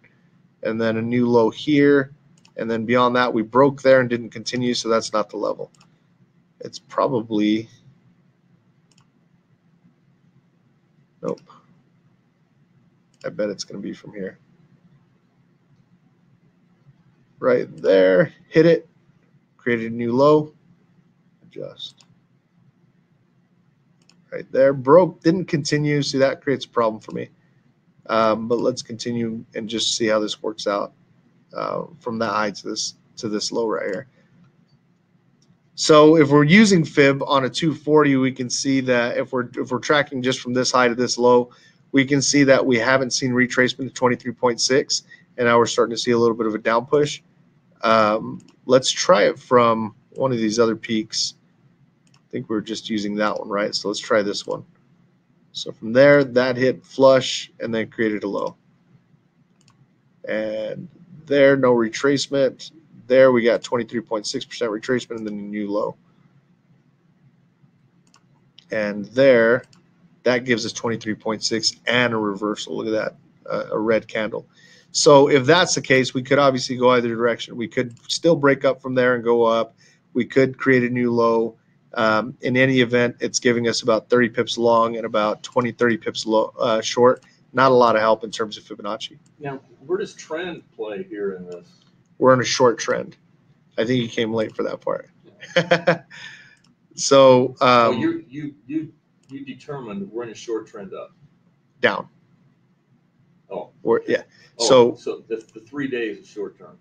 Speaker 1: And then a new low here. And then beyond that, we broke there and didn't continue, so that's not the level. It's probably Nope. I bet it's going to be from here. Right there. Hit it. Created a new low. Adjust. Right there. Broke. Didn't continue. See, that creates a problem for me. But let's continue and just see how this works out from that high to this low right here. So if we're using fib on a 240, we can see that if we're tracking just from this high to this low, we can see that we haven't seen retracement to 23.6, and now we're starting to see a little bit of a down push. Let's try it from one of these other peaks. I think we were just using that one, right? So let's try this one. So from there, that hit flush and then created a low. And there, no retracement. There we got 23.6% retracement and then a new low. And there, that gives us 23.6 and a reversal. Look at that, a red candle. So if that's the case, we could obviously go either direction. We could still break up from there and go up. We could create a new low. In any event, it's giving us about 30 pips long and about 20, 30 pips low, short. Not a lot of help in terms of Fibonacci.
Speaker 5: Now, where does trend play here in this?
Speaker 1: We're in a short trend. I think you came late for that part. So
Speaker 5: you determined we're in a short trend up.
Speaker 1: down.
Speaker 5: Oh,
Speaker 1: Yeah.
Speaker 5: so the 3 days is short term.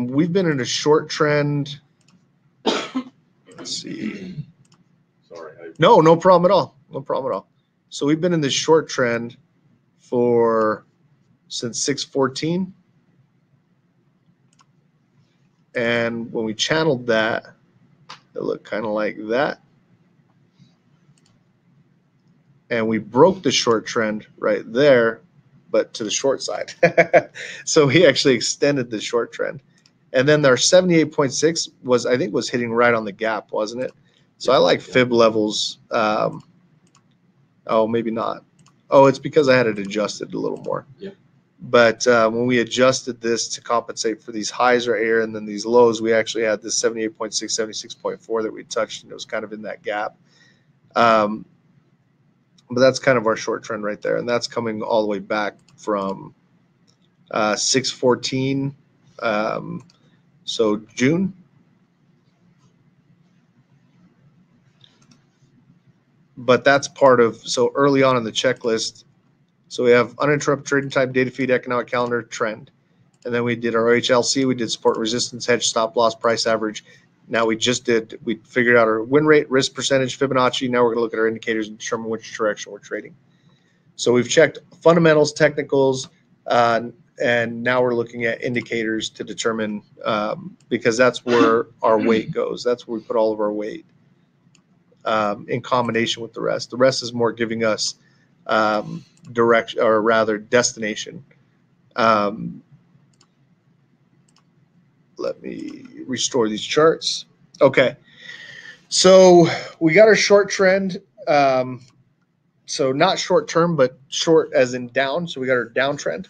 Speaker 1: We've been in a short trend. Let's see.
Speaker 5: Sorry.
Speaker 1: No problem at all. No problem at all. So we've been in this short trend since 614. And when we channeled that, it looked kind of like that. And we broke the short trend right there, but to the short side. So he actually extended the short trend. And then our 78.6 was hitting right on the gap, wasn't it? So I like fib levels. Oh, maybe not. Oh, it's because I had it adjusted a little more.
Speaker 2: Yeah.
Speaker 1: But when we adjusted this to compensate for these highs right here and then these lows, we actually had this 78.6, 76.4 that we touched, and it was kind of in that gap. But that's kind of our short trend right there, and that's coming all the way back from 614, so June. But that's part of, so early on in the checklist, so we have uninterrupted trading time, data feed, economic calendar, trend. And then we did our HLC, we did support resistance, hedge, stop loss, price average. Now we figured out our win rate, risk percentage, Fibonacci. Now we're going to look at our indicators and determine which direction we're trading. So we've checked fundamentals, technicals, and now we're looking at indicators to determine, because that's where our weight goes. That's where we put all of our weight in combination with the rest. The rest is more giving us direction, or rather destination. Let me restore these charts. Okay, so we got our short trend. So not short term, but short as in down. So we got our downtrend.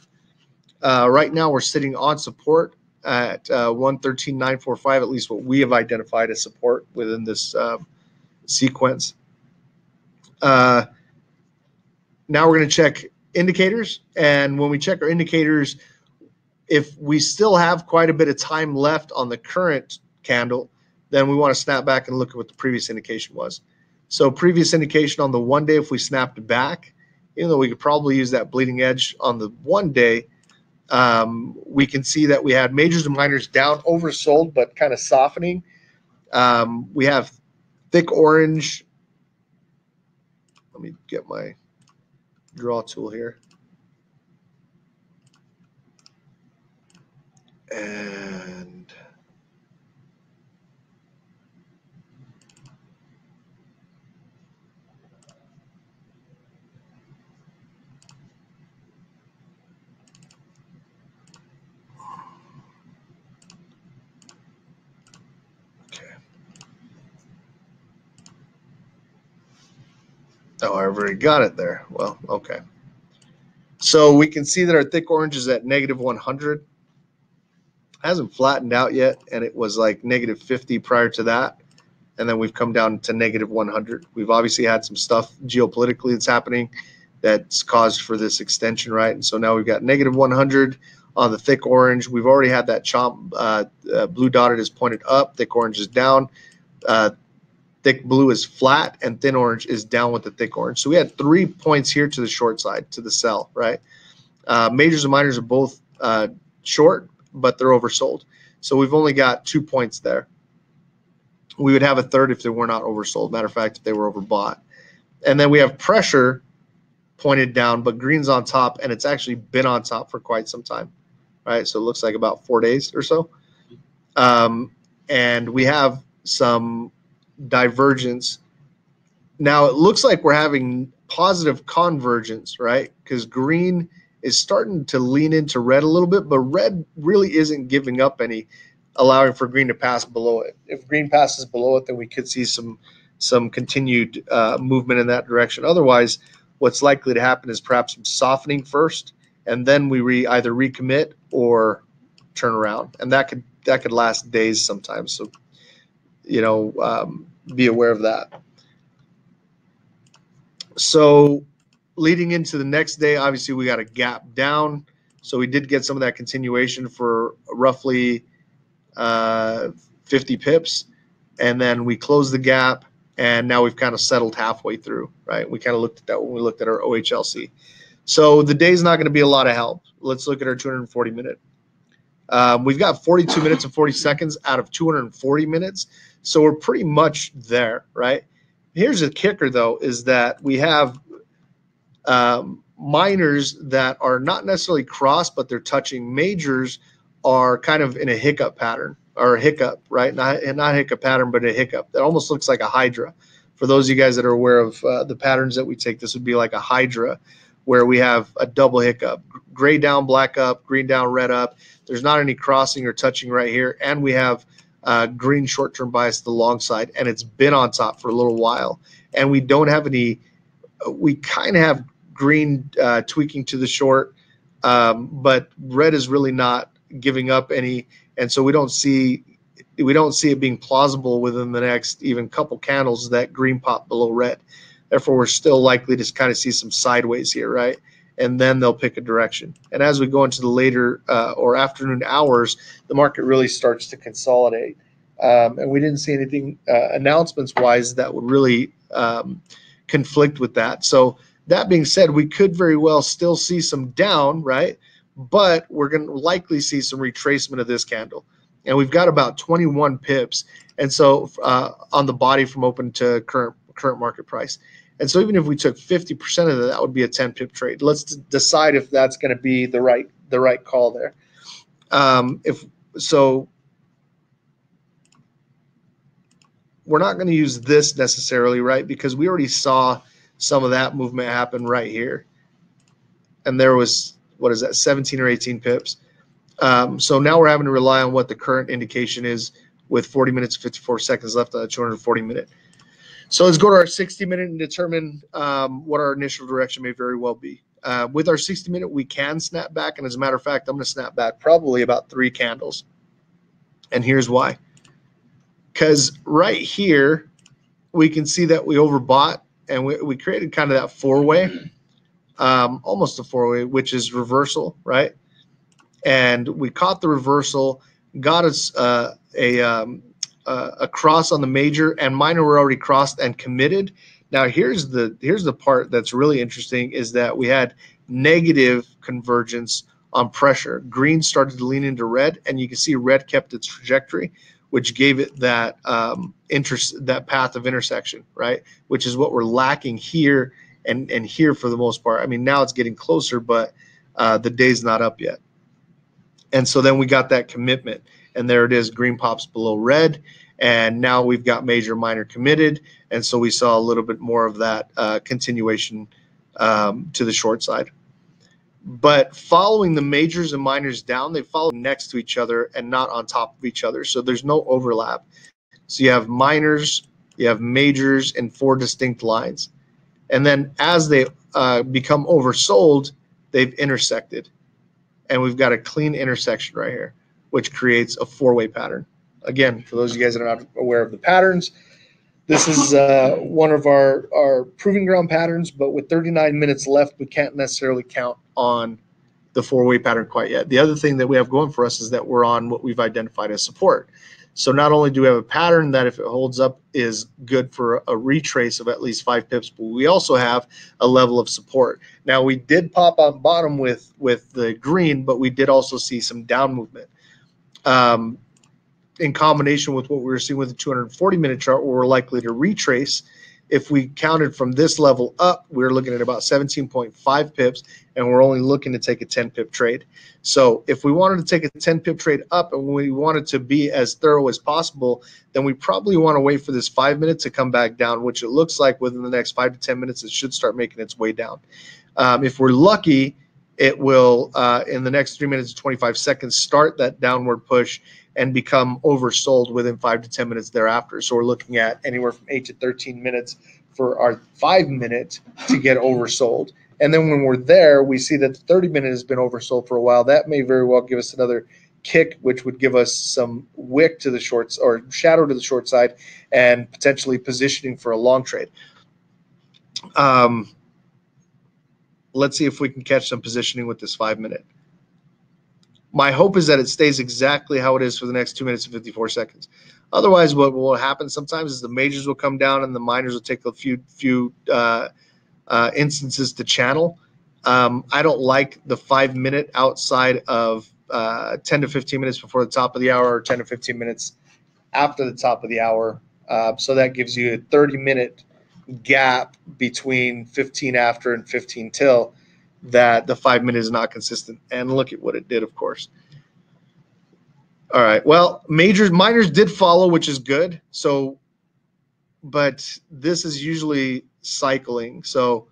Speaker 1: Right now we're sitting on support at 113.945, at least what we have identified as support within this sequence. Now we're going to check indicators, and when we check our indicators, if we still have quite a bit of time left on the current candle, then we want to snap back and look at what the previous indication was. So previous indication on the 1 day, if we snapped back, even though we could probably use that bleeding edge on the 1 day, we can see that we had majors and minors down, oversold, but kind of softening. We have thick orange. Let me get my draw tool here. And okay. Oh, I already got it there. Well, okay. So we can see that our thick orange is at negative 100. Hasn't flattened out yet, and it was like negative 50 prior to that. and then we've come down to negative 100. We've obviously had some stuff geopolitically that's happening that's caused for this extension, right? And so now we've got negative 100 on the thick orange. We've already had that chomp. Blue dotted is pointed up, thick orange is down. Thick blue is flat, and thin orange is down with the thick orange. So we had 3 points here to the short side, to the sell, right? Majors and minors are both short, but they're oversold. So we've only got 2 points there. We would have a third if they were not oversold. Matter of fact, if they were overbought. And then we have pressure pointed down, but green's on top, and it's actually been on top for quite some time, right? So it looks like about 4 days or so. And we have some divergence. Now it looks like we're having positive convergence, right? Because green is starting to lean into red a little bit, but red really isn't giving up any, allowing for green to pass below it. If green passes below it, then we could see some continued movement in that direction. Otherwise, what's likely to happen is perhaps some softening first, and then we either recommit or turn around, and that could last days sometimes. So, be aware of that. So leading into the next day, obviously we got a gap down. So we did get some of that continuation for roughly 50 pips. And then we closed the gap, and now we've kind of settled halfway through, right? We kind of looked at that when we looked at our OHLC. So the day's not going to be a lot of help. Let's look at our 240 minute. We've got 42 minutes and 40 seconds out of 240 minutes. So we're pretty much there, right? Here's the kicker, though, is that we have minors that are not necessarily crossed, but they're touching. Majors are kind of in a hiccup pattern, or a hiccup, right? Not hiccup pattern, but a hiccup. That almost looks like a hydra. For those of you guys that are aware of the patterns that we take, this would be like a hydra, where we have a double hiccup. Gray down, black up, green down, red up. There's not any crossing or touching right here. And we have green short-term bias to the long side, and it's been on top for a little while. And we don't have any, we kind of have green tweaking to the short, but red is really not giving up any. And so we don't see it being plausible within the next even couple candles that green pop below red. Therefore, we're still likely to kind of see some sideways here, right? And then they'll pick a direction. And as we go into the later or afternoon hours, the market really starts to consolidate. And we didn't see anything announcements-wise that would really conflict with that. So that being said, we could very well still see some down, right? But we're going to likely see some retracement of this candle. And we've got about 21 pips. And so on the body from open to current market price. And so even if we took 50% of that would be a 10 pip trade. Let's decide if that's going to be the right call there. If so, we're not going to use this necessarily, right? Because we already saw some of that movement happen right here. And there was, what is that, 17 or 18 pips. So now we're having to rely on what the current indication is with 40 minutes, 54 seconds left on the 240 minute. So let's go to our 60 minute and determine what our initial direction may very well be. With our 60 minute, we can snap back. And as a matter of fact, I'm going to snap back probably about 3 candles. And here's why. Because right here, we can see that we overbought, and we created kind of that four-way, almost a four-way, which is reversal, right? And we caught the reversal, got us a cross on the major, and minor were already crossed and committed. Now here's the part that's really interesting, is that we had negative convergence on pressure. Green started to lean into red, and you can see red kept its trajectory, which gave it that that path of intersection, right? Which is what we're lacking here and here for the most part. I mean, now it's getting closer, but the day's not up yet. And so then we got that commitment, and there it is, green pops below red, and now we've got major minor committed, and so we saw a little bit more of that continuation to the short side. But following the majors and minors down, they follow next to each other and not on top of each other, so there's no overlap. So you have minors, you have majors in 4 distinct lines, and then as they become oversold, they've intersected. And we've got a clean intersection right here, which creates a 4-way pattern. Again, for those of you guys that are not aware of the patterns, This is one of our proving ground patterns, but with 39 minutes left, we can't necessarily count on the 4-way pattern quite yet. The other thing that we have going for us is that we're on what we've identified as support. So not only do we have a pattern that if it holds up is good for a retrace of at least 5 pips, but we also have a level of support. Now we did pop on bottom with the green, but we did also see some down movement. In combination with what we were seeing with the 240-minute chart, where we're likely to retrace, if we counted from this level up, we're looking at about 17.5 pips, and we're only looking to take a 10-pip trade. So if we wanted to take a 10-pip trade up and we wanted to be as thorough as possible, then we probably want to wait for this 5 minutes to come back down, which it looks like within the next 5 to 10 minutes, it should start making its way down. If we're lucky, it will, in the next 3 minutes and 25 seconds, start that downward push and become oversold within 5 to 10 minutes thereafter. So we're looking at anywhere from 8 to 13 minutes for our 5 minute to get oversold. And then when we're there, we see that the 30-minute has been oversold for a while. That may very well give us another kick, which would give us some wick to the shorts or shadow to the short side and potentially positioning for a long trade. Let's see if we can catch some positioning with this 5 minute. My hope is that it stays exactly how it is for the next 2 minutes and 54 seconds. Otherwise, what will happen sometimes is the majors will come down and the minors will take a few instances to channel. I don't like the 5 minute outside of 10 to 15 minutes before the top of the hour or 10 to 15 minutes after the top of the hour. So that gives you a 30-minute gap between 15 after and 15 till, that the 5 minute is not consistent. And look at what it did, of course. All right. Well, minors did follow, which is good. So, but this is usually cycling. So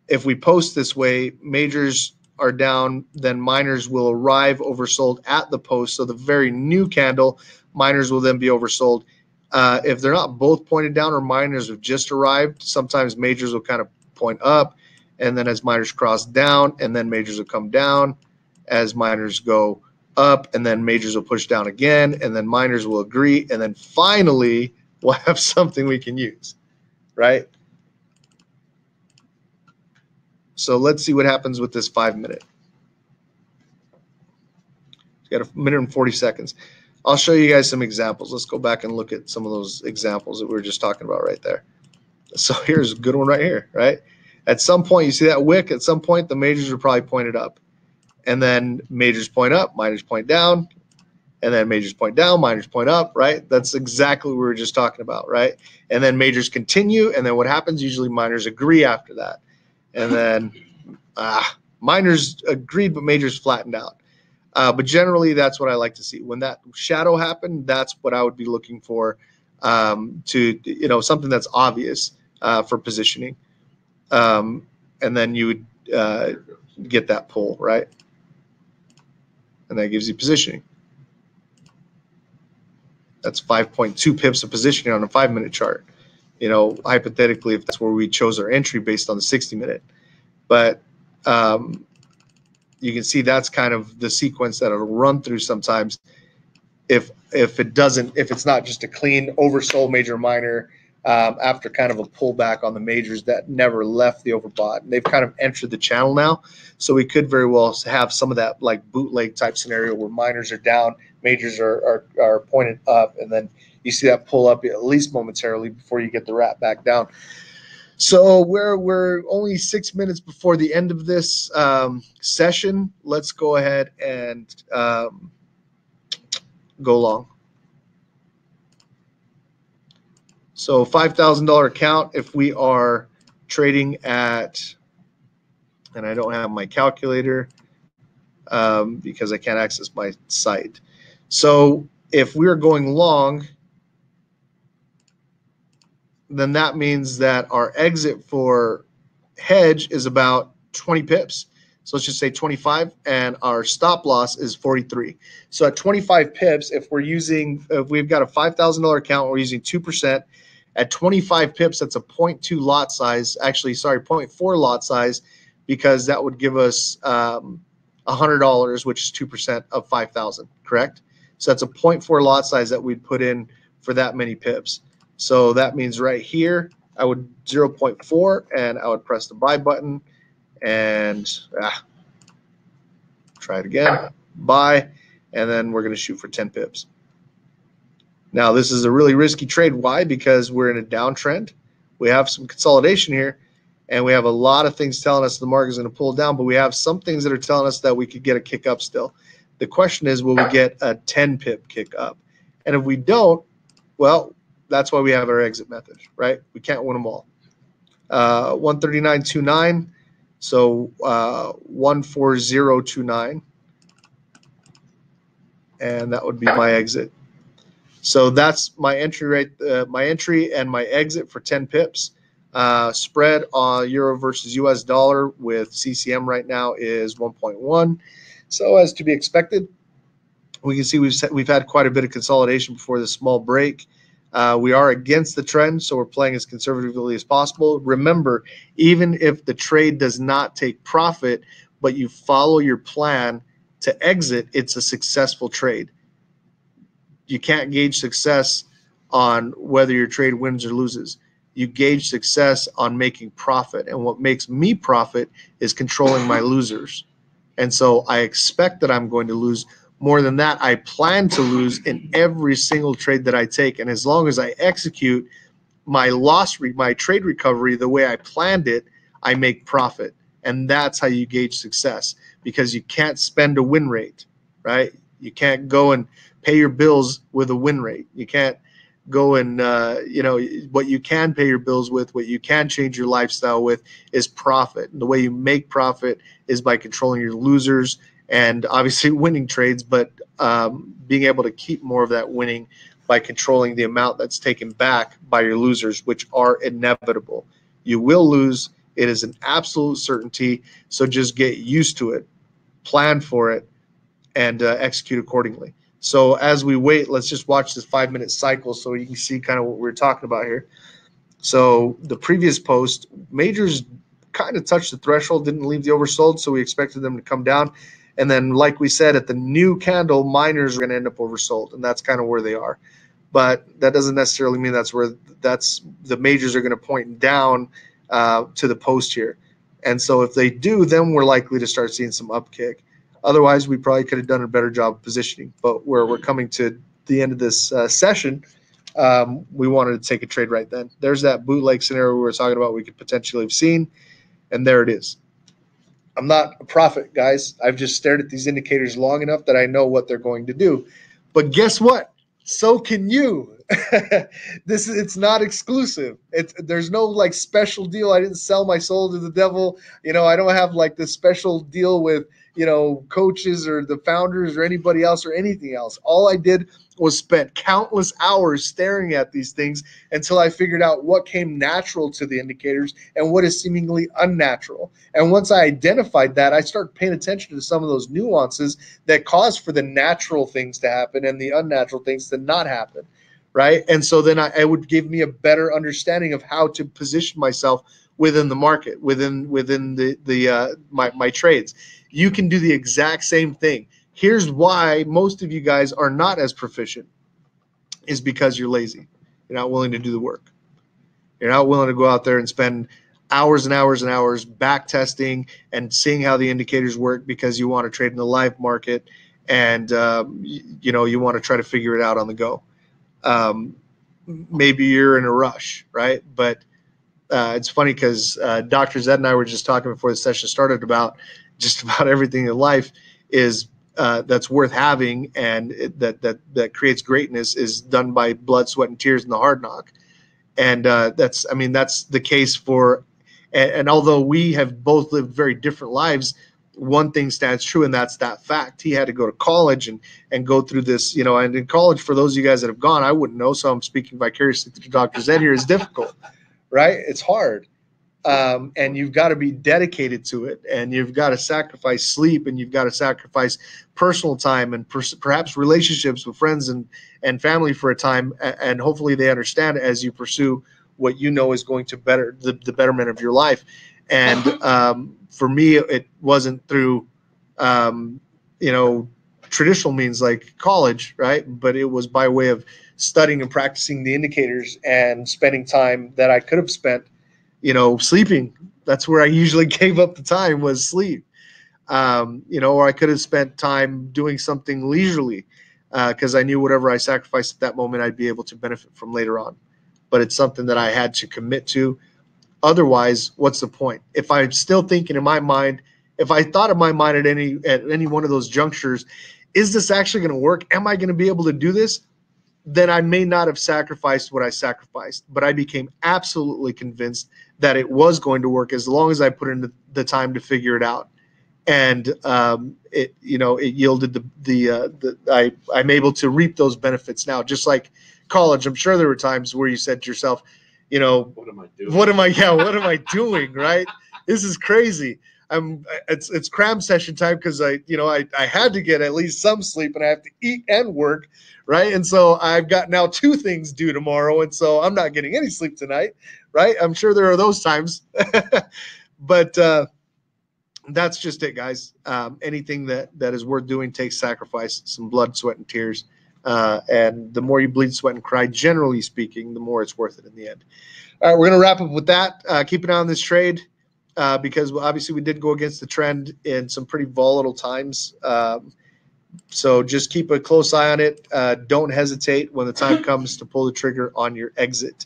Speaker 1: if we post this way, majors are down, then minors will arrive oversold at the post. So the very new candle, minors will then be oversold. If they're not both pointed down or minors have just arrived, sometimes majors will kind of point up. And then as minors cross down, and then majors will come down as minors go up, and then majors will push down again, and then minors will agree, and then finally we'll have something we can use, right? So let's see what happens with this 5 minute. It's got 1 minute and 40 seconds. I'll show you guys some examples. Let's go back and look at some of those examples that we were just talking about right there. So here's a good one right here, right? At some point, you see that wick, at some point, the majors are probably pointed up. And then majors point up, minors point down, and then majors point down, minors point up, right? That's exactly what we were just talking about, right? And then majors continue, and then what happens? Usually minors agree after that. And then minors agreed, but majors flattened out. But generally, that's what I like to see. When that shadow happened, that's what I would be looking for to, something that's obvious for positioning. And then you would get that pull, right? And that gives you positioning. That's 5.2 pips of positioning on a 5 minute chart. Hypothetically, if that's where we chose our entry based on the 60 minute. But you can see that's kind of the sequence that it'll run through sometimes. If it's not just a clean oversold major minor, after kind of a pullback on the majors that never left the overbought. And they've kind of entered the channel now. So we could very well have some of that like bootleg type scenario where minors are down, majors are pointed up, and then you see that pull up at least momentarily before you get the wrap back down. So we're only 6 minutes before the end of this session. Let's go ahead and go long. So $5,000 account, if we are trading at, and I don't have my calculator because I can't access my site. So if we're going long, then that means that our exit for hedge is about 20 pips. So let's just say 25, and our stop loss is 43. So at 25 pips, if we've got a $5,000 account, we're using 2%. At 25 pips, that's a 0.2 lot size. Actually, sorry, 0.4 lot size, because that would give us $100, which is 2% of 5,000, correct? So that's a 0.4 lot size that we'd put in for that many pips. So that means right here, I would 0.4 and I would press the buy button and try it again, buy, and then we're going to shoot for 10 pips. Now, this is a really risky trade. Why? Because we're in a downtrend. We have some consolidation here, and we have a lot of things telling us the market is going to pull down, but we have some things that are telling us that we could get a kick up still. The question is, will we get a 10 pip kick up? And if we don't, well, that's why we have our exit method, right? We can't win them all. 139.29, so 140.29, and that would be my exit. So that's my entry rate, my entry and my exit for 10 pips. Spread on euro versus US dollar with CCM right now is 1.1. So as to be expected, we can see we've had quite a bit of consolidation before this small break. We are against the trend, so we're playing as conservatively as possible. Remember, even if the trade does not take profit, but you follow your plan to exit, it's a successful trade. You can't gauge success on whether your trade wins or loses. You gauge success on making profit. And what makes me profit is controlling my losers. And so I expect that I'm going to lose. More than that, I plan to lose in every single trade that I take. And as long as I execute my my trade recovery the way I planned it, I make profit. And that's how you gauge success, because you can't spend a win rate, right? You can't go and pay your bills with a win rate. You can't go and, what you can pay your bills with, what you can change your lifestyle with is profit. And the way you make profit is by controlling your losers and obviously winning trades, but being able to keep more of that winning by controlling the amount that's taken back by your losers, which are inevitable. You will lose. It is an absolute certainty. So just get used to it, plan for it, and execute accordingly. So as we wait, let's just watch this 5-minute cycle so you can see kind of what we're talking about here. So the previous post, majors kind of touched the threshold, didn't leave the oversold, so we expected them to come down. And then, like we said, at the new candle, miners are going to end up oversold, and that's kind of where they are. But that doesn't necessarily mean that's the majors are going to point down to the post here. And so if they do, then we're likely to start seeing some upkick. Otherwise, we probably could have done a better job of positioning. But where we're coming to the end of this session, we wanted to take a trade right then. There's that bootleg scenario we were talking about we could potentially have seen, and there it is. I'm not a prophet, guys. I've just stared at these indicators long enough that I know what they're going to do. But guess what? So can you. It's not exclusive. There's no like special deal. I didn't sell my soul to the devil. I don't have like this special deal with coaches or the founders or anybody else or anything else. All I did was spent countless hours staring at these things until I figured out what came natural to the indicators and what is seemingly unnatural. And once I identified that, I started paying attention to some of those nuances that cause for the natural things to happen and the unnatural things to not happen, right? And so then it would give me a better understanding of how to position myself within the market, within my trades. You can do the exact same thing. Here's why most of you guys are not as proficient, is because you're lazy. You're not willing to do the work. You're not willing to go out there and spend hours and hours and hours back testing and seeing how the indicators work because you want to trade in the live market and you want to try to figure it out on the go. Maybe you're in a rush, right? But it's funny because Dr. Zed and I were just talking before the session started about just about everything in life is that's worth having and that creates greatness is done by blood, sweat, and tears in the hard knock. And that's the case for, and although we have both lived very different lives, one thing stands true, and that's that fact. He had to go to college and go through this, and in college, for those of you guys that have gone, I wouldn't know, so I'm speaking vicariously through Dr. Zed here, is difficult, right? It's hard. And you've got to be dedicated to it, and you've got to sacrifice sleep, and you've got to sacrifice personal time and perhaps relationships with friends and family for a time, and hopefully they understand as you pursue what is going to better the betterment of your life. And for me, it wasn't through traditional means like college, right? But it was by way of studying and practicing the indicators and spending time that I could have spent, sleeping. That's where I usually gave up the time, was sleep. Or I could have spent time doing something leisurely because I knew whatever I sacrificed at that moment, I'd be able to benefit from later on. But it's something that I had to commit to. Otherwise, what's the point? If I'm still thinking in my mind, if I thought in my mind at any one of those junctures, is this actually going to work? Am I going to be able to do this? Then I may not have sacrificed what I sacrificed. But I became absolutely convinced that it was going to work as long as I put in the time to figure it out. And it yielded I'm able to reap those benefits now. Just like college, I'm sure there were times where you said to yourself,
Speaker 2: What am I doing?
Speaker 1: what am I doing? Right? This is crazy. It's cram session time because I had to get at least some sleep and I have to eat and work, right? And so I've got now 2 things due tomorrow, and so I'm not getting any sleep tonight, right? I'm sure there are those times, but that's just it, guys. Anything that is worth doing takes sacrifice, some blood, sweat, and tears. And the more you bleed, sweat, and cry, generally speaking, the more it's worth it in the end. All right, we're going to wrap up with that. Keep an eye on this trade because obviously we did go against the trend in some pretty volatile times. So just keep a close eye on it. Don't hesitate when the time comes to pull the trigger on your exit.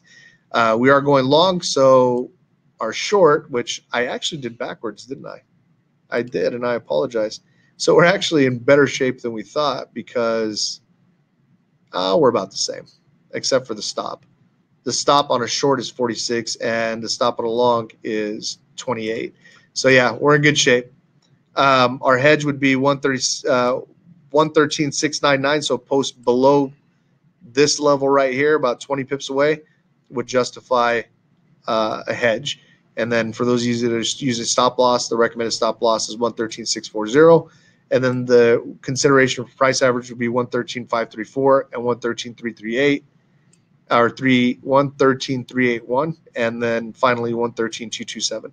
Speaker 1: We are going long, so our short, which I actually did backwards, didn't I? I did, and I apologize. So we're actually in better shape than we thought because we're about the same, except for the stop. The stop on a short is 46, and the stop on a long is 28. So, yeah, we're in good shape. Our hedge would be 113,699, so post below this level right here, about 20 pips away, would justify a hedge. And then for those of you that are using stop loss, the recommended stop loss is 113,640. And then the consideration for price average would be 113,534 and 113,338, or 113,381, and then finally 113,227.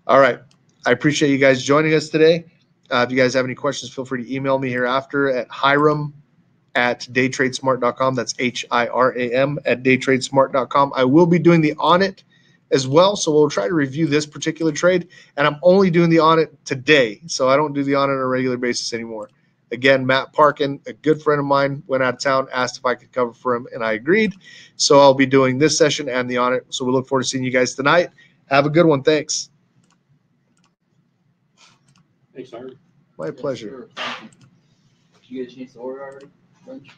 Speaker 1: All right. I appreciate you guys joining us today. If you guys have any questions, feel free to email me hereafter at hiram@daytradesmart.com. That's HIRAM@daytradesmart.com. I will be doing the on it as well, so we'll try to review this particular trade, and I'm only doing the on it today, so I don't do the on it on a regular basis anymore. Again, Matt Parkin, a good friend of mine, went out of town, asked if I could cover for him, and I agreed. So I'll be doing this session and the on it. So we look forward to seeing you guys tonight. Have a good one. Thanks.
Speaker 2: Thanks, Hiram.
Speaker 1: My pleasure.
Speaker 3: Sure. Thank you. Did you get a chance to order already? Lunch?